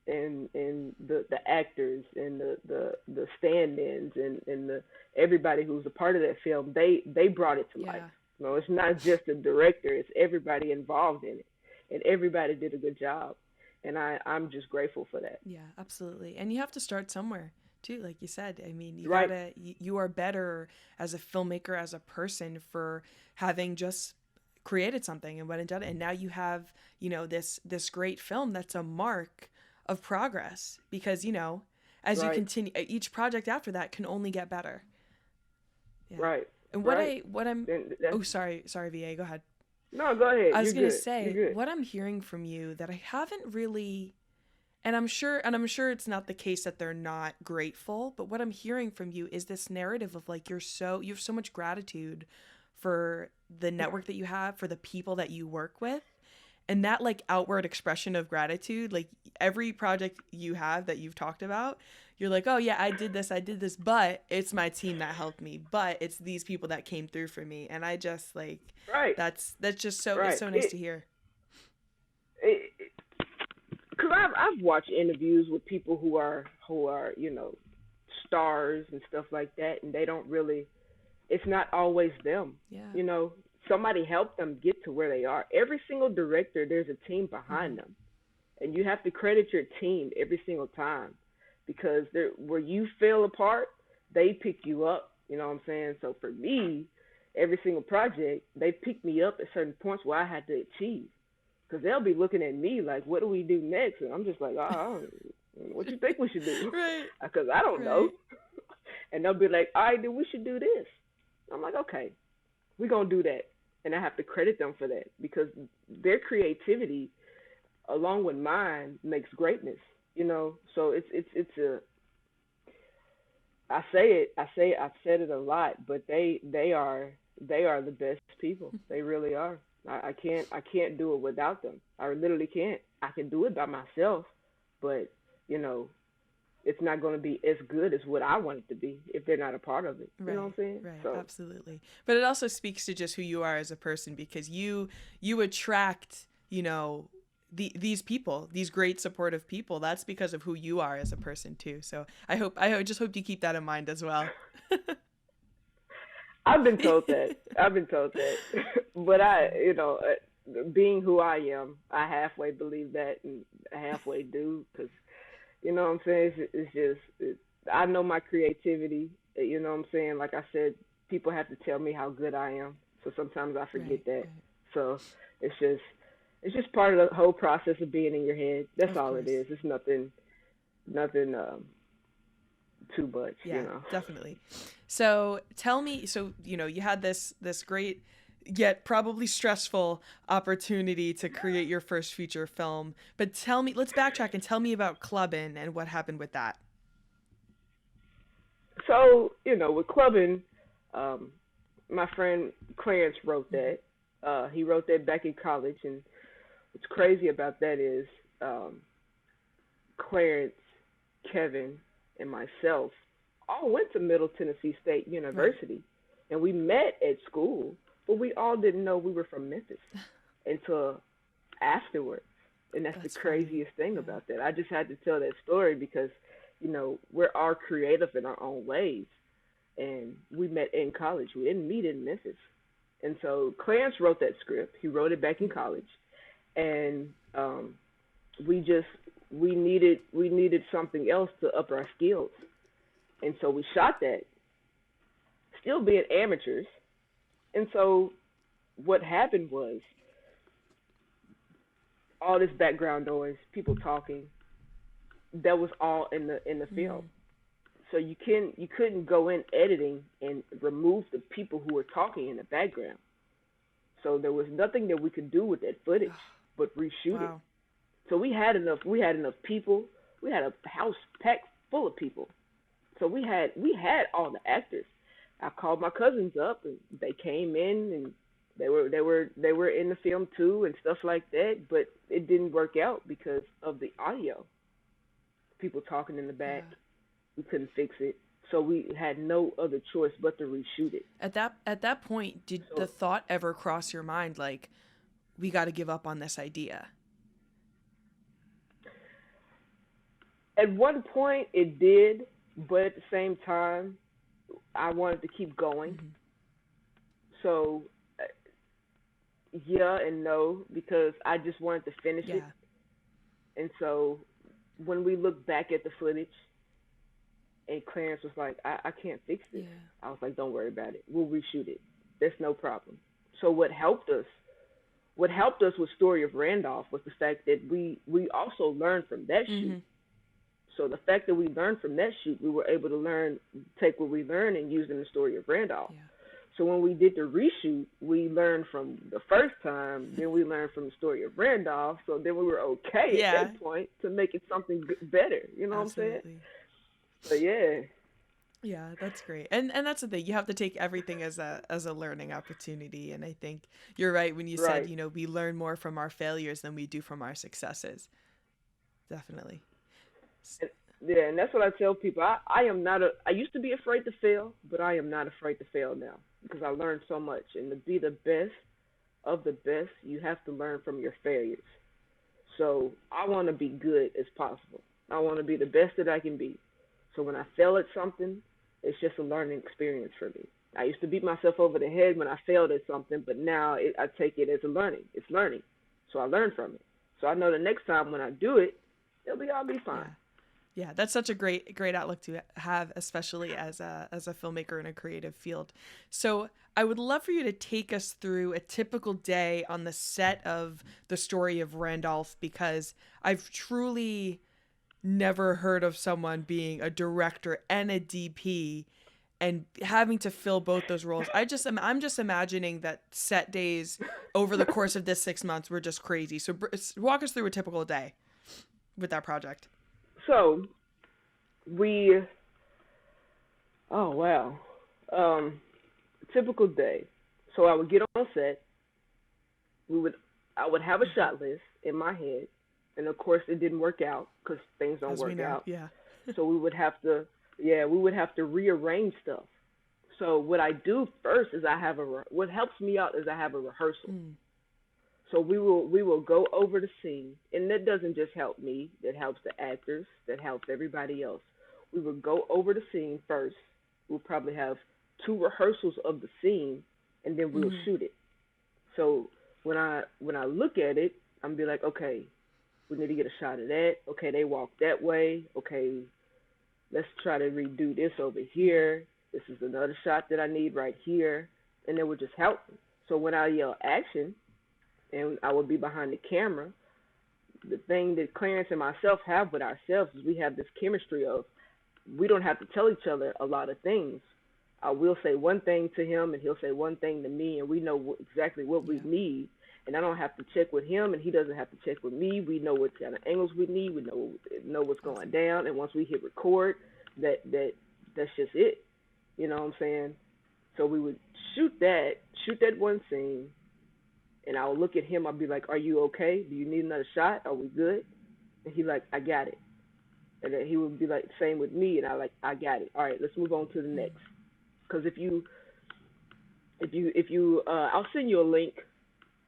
And the actors and the stand-ins and everybody who's a part of that film, they brought it to life. It's not just the director; it's everybody involved in it, and everybody did a good job. And I'm just grateful for that. Yeah, absolutely. And you have to start somewhere too, like you said. I mean, you are better as a filmmaker, as a person, for having just created something and went and done it. And now you have, this great film that's a mark of progress, because, as you continue, each project after that can only get better. Yeah. Right. And sorry, VA, go ahead. No, go ahead. I was going to say, what I'm hearing from you that I haven't really, and I'm sure it's not the case that they're not grateful, but what I'm hearing from you is this narrative of like, you have so much gratitude for the network that you have, for the people that you work with, and that like outward expression of gratitude, like every project you have that you've talked about, you're like, oh yeah, I did this, but it's my team that helped me, but it's these people that came through for me. And I just like, that's just so, it's so nice to hear. Cause I've watched interviews with people who are, stars and stuff like that. And they don't really, it's not always them. Yeah. Somebody helped them get to where they are. Every single director, there's a team behind them. And you have to credit your team every single time. Because where you fell apart, they pick you up. You know what I'm saying? So for me, every single project, they pick me up at certain points where I had to achieve. Because they'll be looking at me like, what do we do next? And I'm just like, what you think we should do? Right. Because I don't know. And they'll be like, all right, then we should do this. I'm like, okay, we're going to do that. And I have to credit them for that, because their creativity, along with mine, makes greatness. So it's a. I've said it a lot, but they are the best people. They really are. I can't do it without them. I literally can't. I can do it by myself, but it's not going to be as good as what I want it to be if they're not a part of it. You know what I'm saying? Right. So. Absolutely. But it also speaks to just who you are as a person, because you attract, these people, these great supportive people. That's because of who you are as a person too. So I just hope you keep that in mind as well. I've been told that. But being who I am, I halfway believe that and halfway do, because you know what I'm saying? It's just, I know my creativity, you know what I'm saying? Like I said, people have to tell me how good I am. So sometimes I forget that. Right. So it's just part of the whole process of being in your head. That's all it is. It's nothing too much, Yeah, definitely. So tell me, you had this great yet probably stressful opportunity to create your first feature film, but let's backtrack and tell me about Clubbin' and what happened with that. So, with Clubbin', my friend Clarence wrote that. He wrote that back in college, and what's crazy about that is Clarence, Kevin, and myself all went to Middle Tennessee State University, and we met at school, but we all didn't know we were from Memphis until afterwards. And that's the craziest thing about that. I just had to tell that story because, we're all creative in our own ways. And we met in college. We didn't meet in Memphis. And so Clarence wrote that script. He wrote it back in college. And we just we needed something else to up our skills, and so we shot that, still being amateurs. And so what happened was all this background noise, people talking, that was all in the film. So you couldn't go in editing and remove the people who were talking in the background. So there was nothing that we could do with that footage but reshoot it. Wow. So we had enough people. We had a house packed full of people. So we had all the actors. I called my cousins up and they came in and they were in the film too and stuff like that, but it didn't work out because of the audio. People talking in the back. Yeah. We couldn't fix it. So we had no other choice but to reshoot it. At that point, did the thought ever cross your mind, like, we got to give up on this idea? At one point it did, but at the same time I wanted to keep going. So yeah and no, because I just wanted to finish it. And so when we look back at the footage and Clarence was like, I can't fix this. I was like, don't worry about it. We'll reshoot it. That's no problem. So what helped us with Story of Randolph was the fact that we also learned from that shoot. So the fact that we learned from that shoot, we were able to take what we learned and use it in the Story of Randolph. So when we did the reshoot, we learned from the first time, then we learned from the Story of Randolph. So then we were okay at that point to make it something better. You know what I'm saying? So yeah. Yeah, that's great. And that's the thing. You have to take everything as a learning opportunity. And I think you're right when you said, we learn more from our failures than we do from our successes. Definitely. Yeah, and that's what I tell people. I used to be afraid to fail, but I am not afraid to fail now because I learned so much. And to be the best of the best, you have to learn from your failures. So I want to be good as possible. I want to be the best that I can be. So when I fail at something, it's just a learning experience for me. I used to beat myself over the head when I failed at something, but now I take it as a learning. It's learning. So I learn from it. So I know the next time when I do it, I'll be fine. Yeah, that's such a great outlook to have, especially as a filmmaker in a creative field. So I would love for you to take us through a typical day on the set of The Story of Randolph, because I've truly never heard of someone being a director and a DP and having to fill both those roles. I'm just imagining that set days over the course of this 6 months were just crazy. So walk us through a typical day with that project. So typical day. So I would get on set. I would have a shot list in my head, and of course it didn't work out because things don't work out. Yeah. So we would have to rearrange stuff. So what I do first is what helps me out is I have a rehearsal. So we will go over the scene, and that doesn't just help me, that helps the actors, that helps everybody else. We will go over the scene first. We'll probably have 2 rehearsals of the scene, and then we'll shoot it. So when I look at it, I'm be like, okay, we need to get a shot of that. Okay, they walk that way. Okay, let's try to redo this over here. This is another shot that I need right here, and it would just help me. So when I yell action, and I would be behind the camera, the thing that Clarence and myself have with ourselves is we have this chemistry of we don't have to tell each other a lot of things. I will say one thing to him, and he'll say one thing to me, and we know exactly what we need. And I don't have to check with him, and he doesn't have to check with me. We know what kind of angles we need. We know what's going down. And once we hit record, that's just it. You know what I'm saying? So we would shoot that one scene, and I would look at him. I'll be like, "Are you okay? Do you need another shot? Are we good?" And he's like, "I got it." And then he would be like, "Same with me," and I got it. All right, let's move on to the next. Because if you, I'll send you a link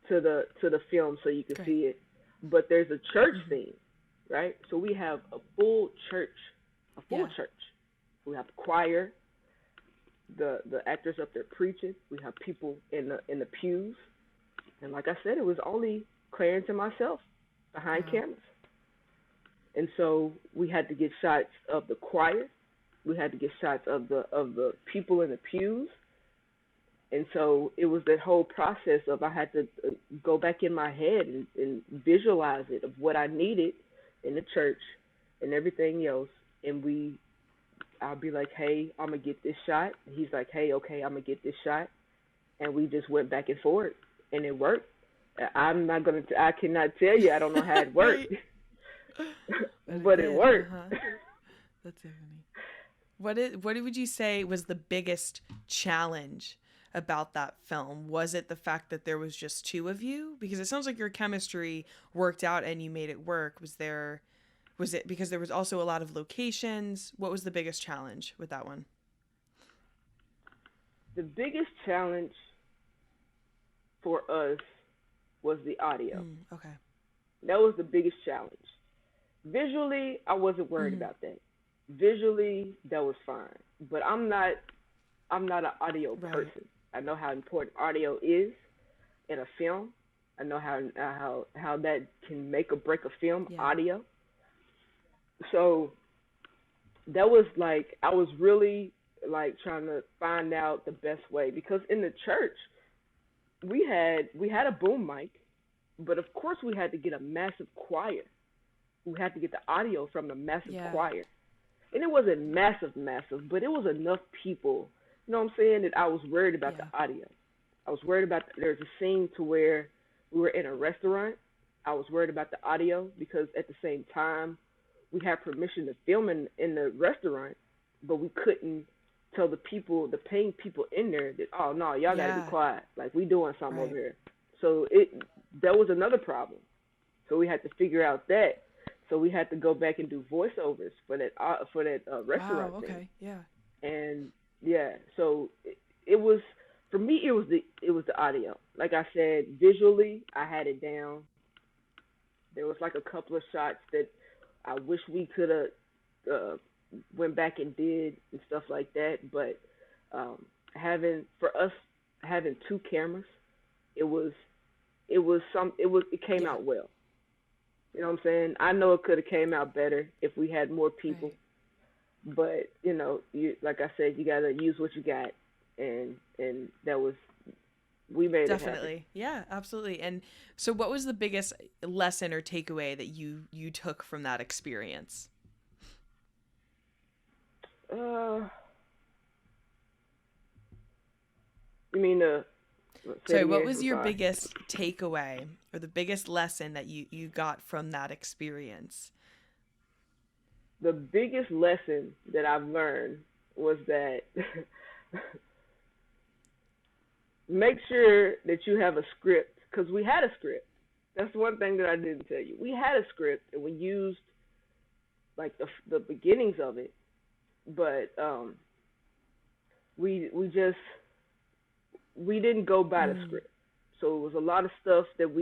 to the film so you can see it. But there's a church scene, right? So we have a full church, church. We have the choir, the actors up there preaching. We have people in the pews, and like I said, it was only Clarence and myself behind cameras. And so we had to get shots of the choir. We had to get shots of the people in the pews. And so it was that whole process of I had to go back in my head and visualize it of what I needed in the church and everything else. And I'll be like, hey, I'm going to get this shot. He's like, hey, okay, I'm going to get this shot. And we just went back and forth, and it worked. I cannot tell you, I don't know how it worked. But it worked. That's so funny. What would you say was the biggest challenge about that film? Was it the fact that there was just two of you? Because it sounds like your chemistry worked out and you made it work. Was it because there was also a lot of locations? What was the biggest challenge with that one? The biggest challenge for us was the audio. Okay. That was the biggest challenge. Visually, I wasn't worried about that. Visually, that was fine. But I'm not an audio person. I know how important audio is in a film. I know how that can make or break a film, audio. So that was like, I was really like trying to find out the best way, because in the church we had a boom mic, but of course we had to get a massive choir. We had to get the audio from the massive choir. And it wasn't massive, but it was enough people, you know what I'm saying, that I was worried about the audio. I was worried about, there's a scene to where we were in a restaurant. I was worried about the audio because at the same time, we had permission to film in the restaurant, but we couldn't tell the paying people in there that, oh, no, y'all got to be quiet. Like, we doing something over here. So that was another problem. So we had to figure out that. So we had to go back and do voiceovers for that restaurant. Wow, okay, thing. yeah. And so it was, for me, it was the audio. Like I said, visually, I had it down. There was like a couple of shots that I wish we could have went back and did and stuff like that. But having two cameras, it came out well. You know what I'm saying? I know it could have came out better if we had more people. Right. But, like I said, you got to use what you got. And that was, we made Definitely. it happen. Yeah, absolutely. And so what was the biggest lesson or takeaway that you took from that experience? You mean Sorry, what was your biggest takeaway or the biggest lesson that you got from that experience? The biggest lesson that I've learned was that make sure that you have a script, because we had a script. That's one thing that I didn't tell you. We had a script and we used like the beginnings of it, but we didn't go by the script. So it was a lot of stuff that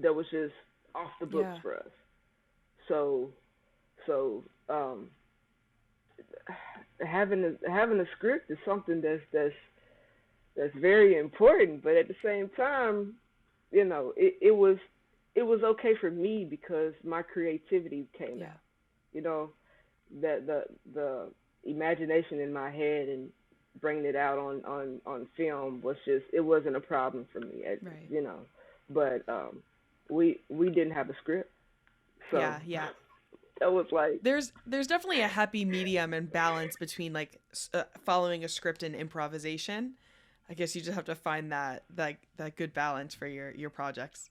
that was just off the books for us. So having a script is something that's very important, but at the same time, it was okay for me because my creativity came out. That the imagination in my head and bringing it out on film was just, it wasn't a problem for me. But we didn't have a script. So yeah. That was like, there's definitely a happy medium and balance between like following a script and improvisation. I guess you just have to find that good balance for your projects.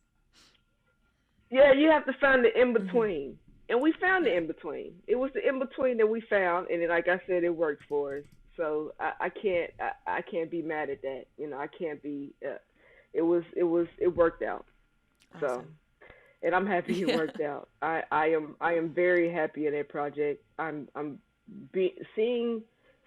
Yeah, you have to find the in-between. And we found the in-between. It was the in-between that we found, and like I said, it worked for us. So I can't be mad at that. I can't be. It worked out. Awesome. So, and I'm happy it worked out. I am very happy in that project. I'm seeing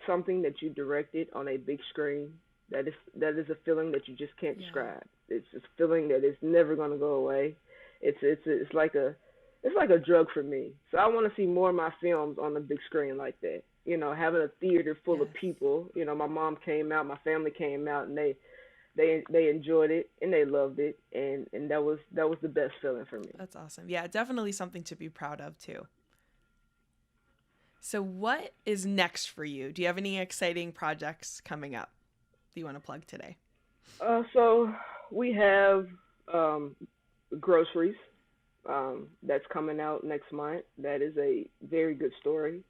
something that you directed on a big screen. That is a feeling that you just can't describe. It's a feeling that is never going to go away. It's like a drug for me. So I want to see more of my films on the big screen like that. Having a theater full of people. My mom came out, my family came out, and they enjoyed it and they loved it, and that was the best feeling for me. That's awesome. Yeah, definitely something to be proud of too. So what is next for you? Do you have any exciting projects coming up that you want to plug today? So we have groceries that's coming out next month. That is a very good story.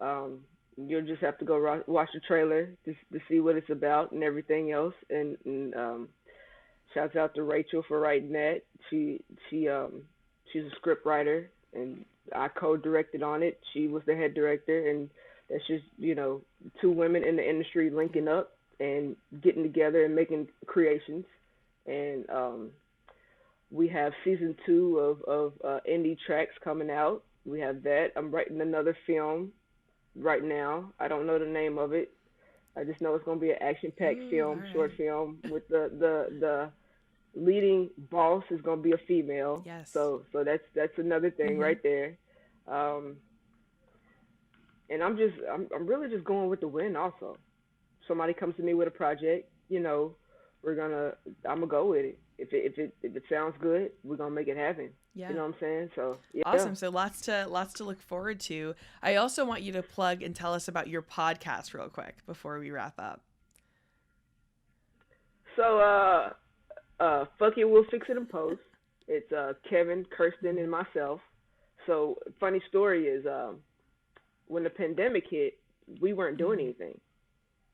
You'll just have to go watch the trailer to see what it's about and everything else. And shouts out to Rachel for writing that. She's a script writer, and I co-directed on it. She was the head director, and that's just two women in the industry linking up and getting together and making creations. And we have season 2 of indie tracks coming out. We have that. I'm writing another film right now. I don't know the name of it. I just know it's going to be an action-packed film, right. Short film with the leading boss is going to be a female. Yes. So that's another thing right there. And I'm really just going with the wind also. Somebody comes to me with a project, I'm gonna go with it. If it sounds good, we're gonna make it happen. Yeah. You know what I'm saying? So yeah. Awesome. So lots to look forward to. I also want you to plug and tell us about your podcast real quick before we wrap up. So fuck it, we'll fix it in post. It's Kevin, Kirsten, and myself. So funny story is when the pandemic hit, we weren't doing anything.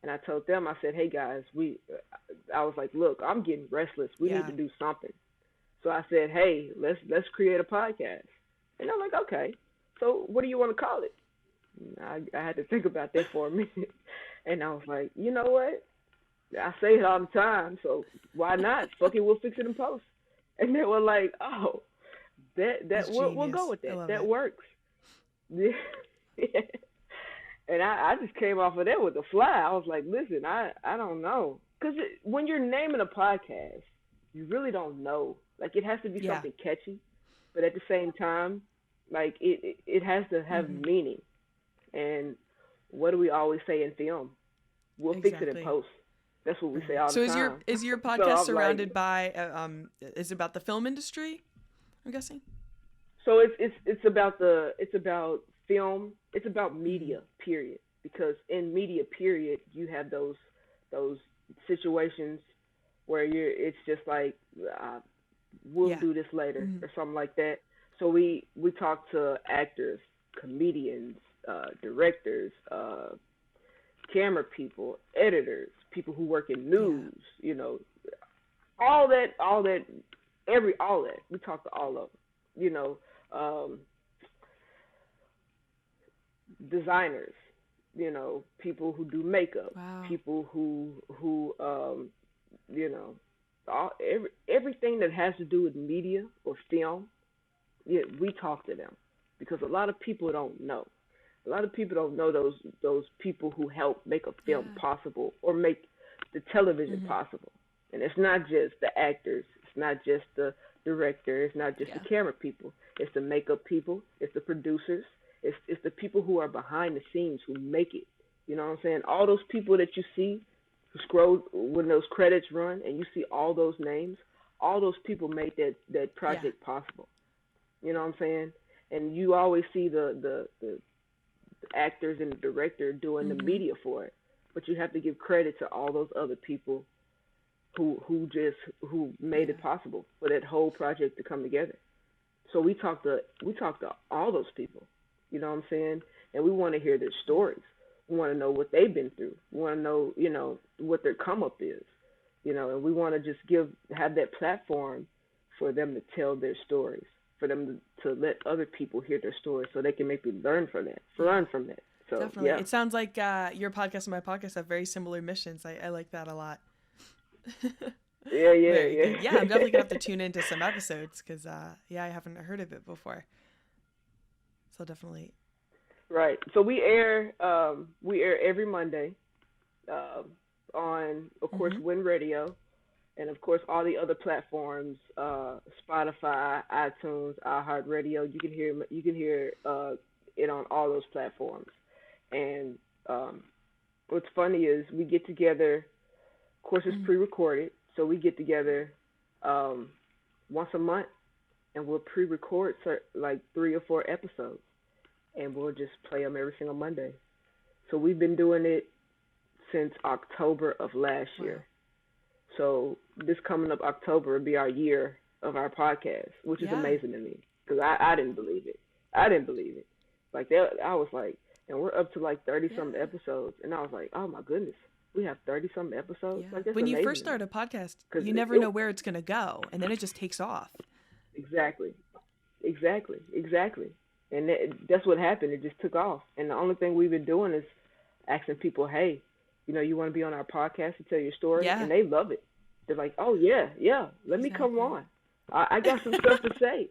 And I told them, I said, hey guys, I was like, look, I'm getting restless. We need to do something. So I said, hey, let's create a podcast. And they're like, okay. So what do you want to call it? I had to think about that for a minute. And I was like, you know what? I say it all the time, so why not? Fuck it, we'll fix it in post. And they were like, oh, we'll go with that. That works. Yeah. And I just came off of that with a fly. I was like, listen, I don't know. Because when you're naming a podcast, you really don't know. Like, it has to be something catchy. But at the same time, like, it has to have meaning. And what do we always say in film? We'll fix it in post. That's what we say all the time. So is your podcast surrounded by, is it about the film industry, I'm guessing? So it's about film. It's about media, period. Because in media, period, you have those situations where it's just like we'll do this later or something like that. So we talk to actors, comedians, directors, camera people, editors, people who work in news, all that. We talk to all of them, designers, people who do makeup, people who everything that has to do with media or film, we talk to them because a lot of people don't know. A lot of people don't know those people who help make a film possible or make the television possible. And it's not just the actors, it's not just the director, it's not just the camera people, it's the makeup people, it's the producers, it's the people who are behind the scenes who make it. You know what I'm saying? All those people that you see who scroll when those credits run and you see all those names, all those people made that project possible. You know what I'm saying? And you always see the actors and the director doing the media for it, but you have to give credit to all those other people who made it possible for that whole project to come together. So we talk to all those people, you know what I'm saying? And we want to hear their stories. We want to know what they've been through. We want to know, what their come up is, and we want to just have that platform for them to tell their stories, for them to let other people hear their stories so they can maybe learn from that. So, definitely. It sounds like your podcast and my podcast have very similar missions. I like that a lot. Yeah. Yeah, I'm definitely gonna have to tune into some episodes because I haven't heard of it before. So definitely. Right. So we air every Monday on, of course, Win Radio, and of course all the other platforms, Spotify, iTunes, iHeartRadio. You can hear it on all those platforms. And what's funny is we get together course, it's pre-recorded, so we get together once a month, and we'll pre-record like 3 or 4 episodes, and we'll just play them every single Monday. So we've been doing it since October of last year. So this coming up October will be our year of our podcast, which is amazing to me, because I didn't believe it. I didn't believe it. Like that, I was like, and we're up to like 30-something episodes, and I was like, oh my goodness, we have 30-something episodes. Yeah. Like, that's when amazing. You first start a podcast, you never know where it's gonna go, and then it just takes off. Exactly. And that's what happened. It just took off. And the only thing we've been doing is asking people, hey, you want to be on our podcast to tell your story? Yeah. And they love it. They're like, oh, yeah, let me come on. I got some stuff to say.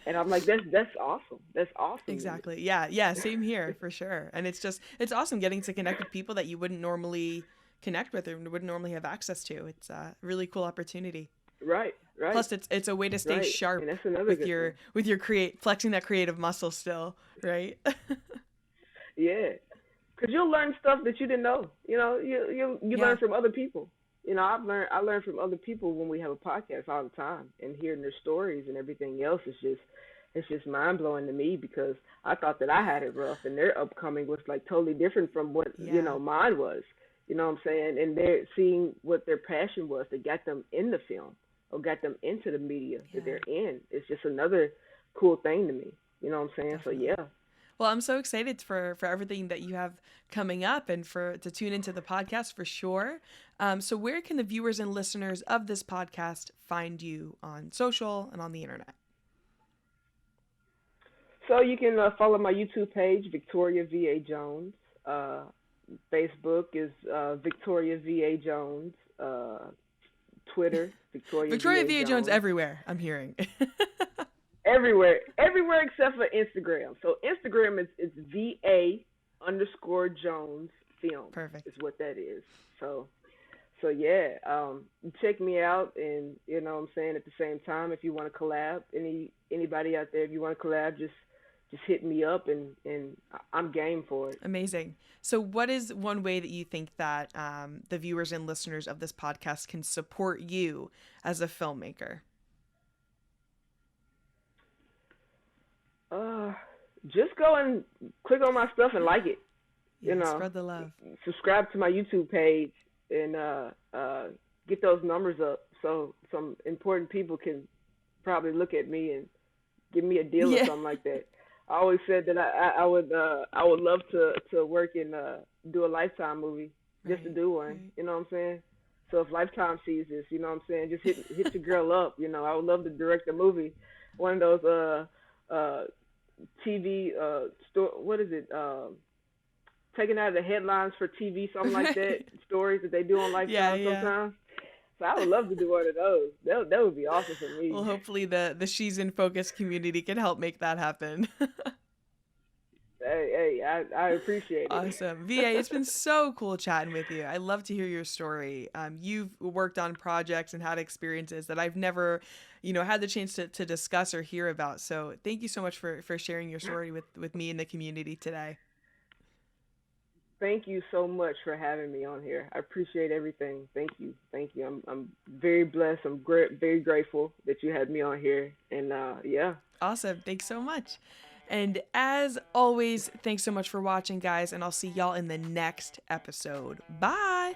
And I'm like, that's awesome. That's awesome. Exactly. Yeah, same here, for sure. And it's awesome getting to connect with people that you wouldn't normally connect with or wouldn't normally have access to. It's a really cool opportunity. Right. Plus, it's a way to stay sharp and that's another with your flexing that creative muscle still, right? Yeah, because you'll learn stuff that you didn't know. You learn from other people. I learn from other people when we have a podcast all the time, and hearing their stories and everything else it's just mind blowing to me, because I thought that I had it rough, and their upcoming was like totally different from what mine was. You know what I'm saying? And they're seeing what their passion was that got them in the film or got them into the media that they're in. It's just another cool thing to me. You know what I'm saying? Definitely. So, yeah. Well, I'm so excited for everything that you have coming up and to tune into the podcast for sure. So where can the viewers and listeners of this podcast find you on social and on the internet? So you can follow my YouTube page, Victoria VA Jones. Facebook is Victoria VA Jones. Twitter, Victoria VA Jones everywhere, I'm hearing. Everywhere except for Instagram. So Instagram is VA_Jones film. Perfect. Is what that is. So yeah, check me out, and you know what I'm saying, at the same time, if you want to collab, anybody out there, if you want to collab, just hit me up, and I'm game for it. Amazing. So what is one way that you think that the viewers and listeners of this podcast can support you as a filmmaker? Just go and click on my stuff and like it. Spread the love. Subscribe to my YouTube page, and get those numbers up so some important people can probably look at me and give me a deal or something like that. I always said that I would love to work and do a Lifetime movie, just to do one. Right. You know what I'm saying? So if Lifetime sees this, you know what I'm saying, just hit your girl up. I would love to direct a movie, one of those TV what is it? Taken out of the headlines for TV, something like that. Stories that they do on Lifetime sometimes. So I would love to do one of those. That would be awesome for me. Well, hopefully the She's in Focus community can help make that happen. Hey, I appreciate it. Awesome. VA, it's been so cool chatting with you. I love to hear your story. You've worked on projects and had experiences that I've never, had the chance to discuss or hear about. So thank you so much for sharing your story with me and the community today. Thank you so much for having me on here. I appreciate everything. Thank you. I'm very blessed. I'm very grateful that you had me on here. And Awesome. Thanks so much. And as always, thanks so much for watching, guys. And I'll see y'all in the next episode. Bye.